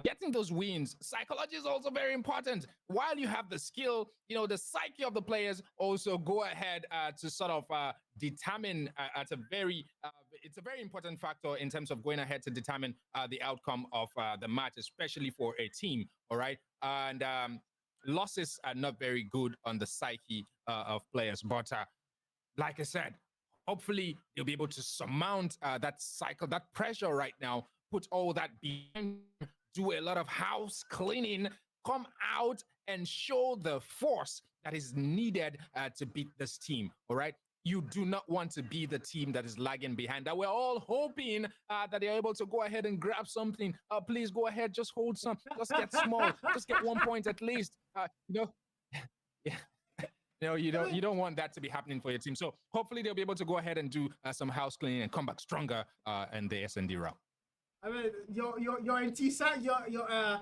getting those wins. Psychology is also very important. While you have the skill, the psyche of the players also go ahead to sort of determine it's a very important factor in terms of going ahead to determine the outcome of the match, especially for a team. All right, and losses are not very good on the psyche of players. But like I said, hopefully they'll be able to surmount that cycle, that pressure right now, put all that behind, do a lot of house cleaning, come out and show the force that is needed to beat this team. All right. you do not want to be the team that is lagging behind. That we're all hoping that they're able to go ahead and grab something. Please go ahead, just hold some, just get small, just get 1 point at least. Yeah. You don't want that to be happening for your team. So hopefully they'll be able to go ahead and do some house cleaning and come back stronger in the SND route. I mean, your Antisa,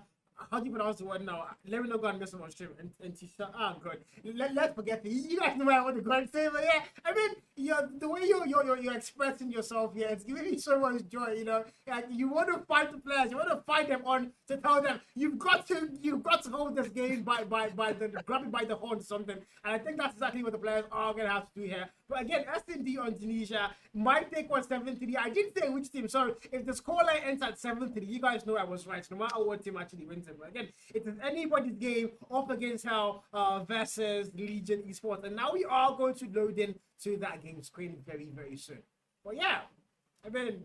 how do you pronounce the word now? Let me know go and get some on stream. Antisa, God. Let's forget it. You guys know what I want to go and say, but yeah, I mean, the way you're expressing yourself here, it's giving me so much joy. You know, like you want to fight the players, you want to fight them on to tell them you've got to hold this game by grab it by the horn or something. And I think that's exactly what the players are gonna have to do here. But again, SND on Tunisia, my take was 7-3. I didn't say which team. So if the scoreline ends at 7-3, you guys know I was right. No matter what team actually wins it. But again, it is anybody's game up against Hell versus Legion Esports. And now we are going to load in to that game screen very, very soon. But yeah, I mean,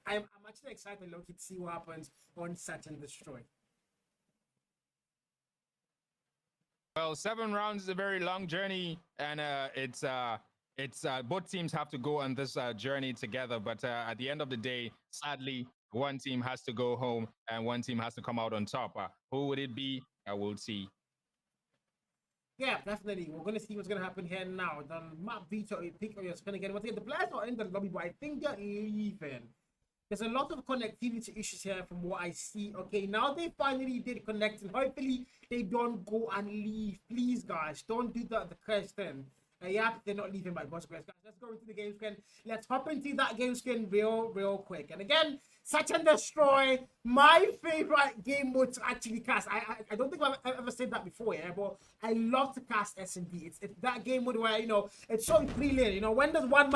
I'm actually excited, Loki, to see what happens on Search and Destroy. Well, 7 rounds is a very long journey, and it's both teams have to go on this journey together. But at the end of the day, sadly, one team has to go home and one team has to come out on top. Who would it be? We'll see. Yeah, definitely. We're going to see what's going to happen here now. The map veto, you pick on your screen again. Once again, the players are in the lobby, but I think they're leaving. There's a lot of connectivity issues here from what I see. Okay, now they finally did connect, and hopefully they don't go and leave. Please, guys, don't do the question. Yeah, they're not leaving by God's grace. Guys, let's go into the game screen. Let's hop into that game screen real quick. And again, Search and Destroy, my favorite game mode to actually cast. I don't think I've ever said that before, yeah, but I love to cast S&D. It's that game mode where, you know, it's so clear. You know, when there's one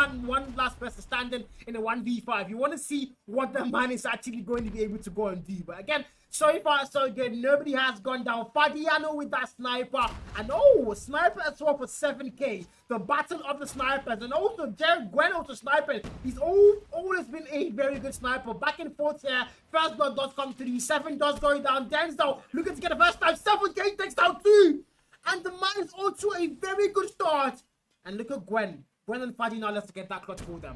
last person standing in a 1v5, you want to see what the man is actually going to be able to go and do. But again, so far so good. Nobody has gone down. Fadiano with that sniper, and sniper as well for 7k. The battle of the snipers, and also Jared Gwen also sniping. He's always been a very good sniper. Back and forth here. First blood does come through. 7 does go down. Denzel looking to get the first time. 7k takes down 2, and the man is also a very good start. And look at Gwen and Fadi now. Let's get that clutch for them.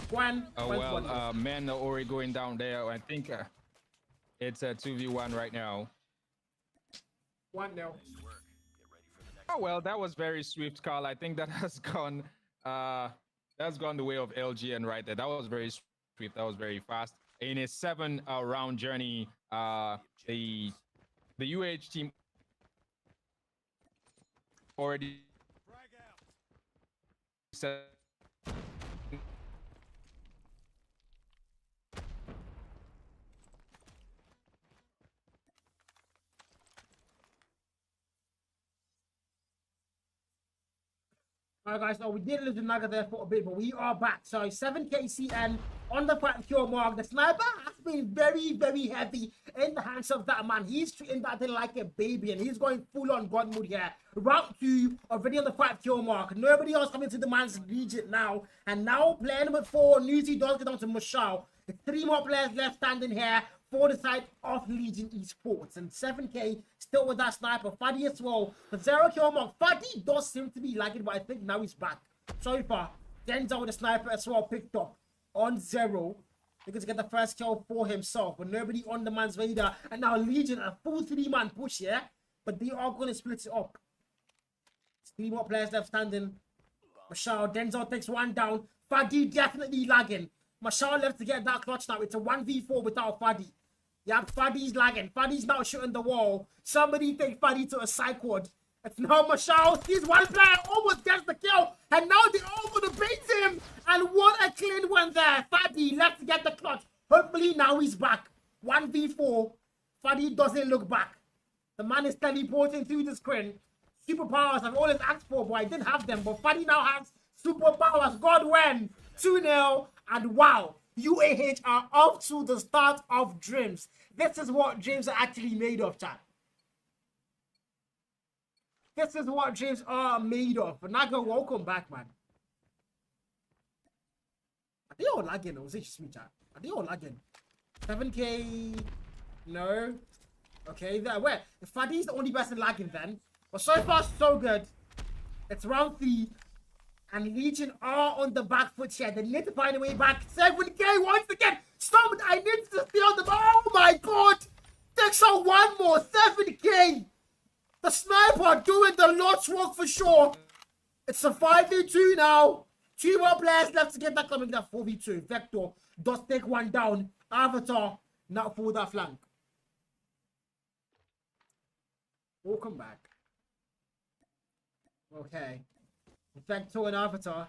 Gwen. Men are already going down there. I think it's a 2v1 right now. 1-0. Oh well, that was very swift, Carl. I think that has gone the way of LGN right there. That was very swift. That was very fast. In a 7 round journey, the UH team already set. Alright guys, so we did lose the Naga there for a bit, but we are back. So 7k CN on the 5 mark. The sniper has been very, very heavy in the hands of that man. He's treating that thing like a baby, and he's going full on God mode here. Route 2 already on the 5 mark. Nobody else coming to the man's region now. And now player number 4, Newsy does get on to Mashal. 3 more players left standing here for the side of Legion Esports. And 7k still with that sniper. Fadi as well. The 0 mark. Fadi does seem to be lagging, but I think now he's back. So far, Denzel with the sniper as well picked up on 0. Looking to get the first kill for himself, but nobody on the man's radar. And now Legion, a full 3-man push here, but they are going to split it up. 3 more players left standing. Mashal, Denzel takes 1 down. Fadi definitely lagging. Mashal left to get that clutch now. It's a 1v4 without Fadi. Yeah, Fadi's lagging. Fadi's now shooting the wall. Somebody take Fadi to a side quad. It's now Mashal. He's one player, almost gets the kill. And now they all going to bait him. And what a clean one there. Fadi left to get the clutch. Hopefully now he's back. 1v4. Fadi doesn't look back. The man is teleporting through the screen. Superpowers I've always asked for, but I didn't have them. But Fadi now has superpowers. God when 2-0. And wow, UAH are off to the start of dreams. This is what dreams are actually made of, chat. This is what dreams are made of. But Nago, welcome back, man. Are they all lagging, or was it just me, chat? Are they all lagging? 7k? No. Okay, there. Where? Fadi's the only person lagging then. But so far, so good. It's round 3. And Legion are on the back foot here. They need to find a way back. 7K once again. Stop it. I need to steal them. Oh my god. Takes out one more. 7K. The sniper doing the Lord's work for sure. It's a 5v2 now. 2 more players left to get that coming. That 4v2. Vector does take one down. Avatar not for that flank. Welcome back. Okay. Vector and Avatar.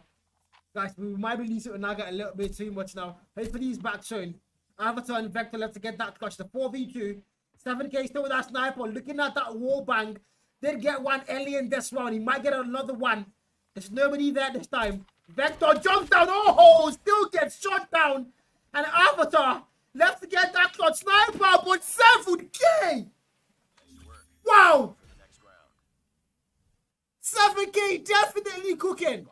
Guys, we might be losing to Naga a little bit too much now. Hopefully he's back soon. Avatar and Vector left to get that clutch. The 4v2. 7K still with that sniper. Looking at that wall bang. Did get one early in this round. He might get another one. There's nobody there this time. Vector jumps down. Oh, still gets shot down. And Avatar left to get that clutch. Sniper, but 7K. Wow. 7K definitely cooking.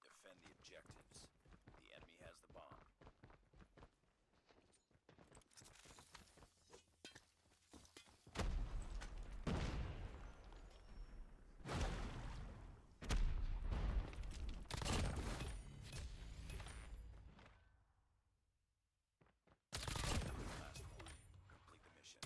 Defend the objectives. The enemy has the bomb. Last one. Complete the mission.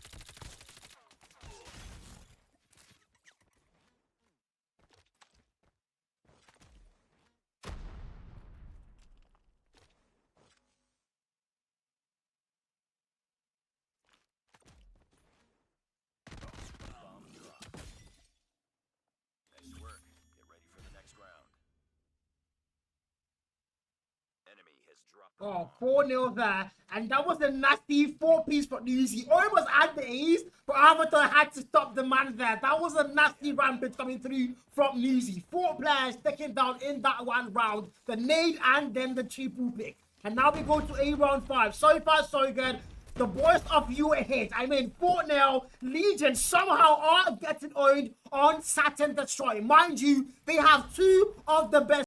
Bomb dropped. Nice work. Get ready for the next round. Enemy has dropped. Oh, 4-0 there. And that was a nasty 4-piece for Newsy. Almost at the ace, but Avatar had to stop the man there. That was a nasty rampage coming through from Newsy. 4 players taken down in that one round. The nade and then the triple pick. And now we go to a round 5. So far, so good. The boys of you are hit. I mean, 4-0. Legion somehow are getting owned on Saturn Destroy. Mind you, they have 2 of the best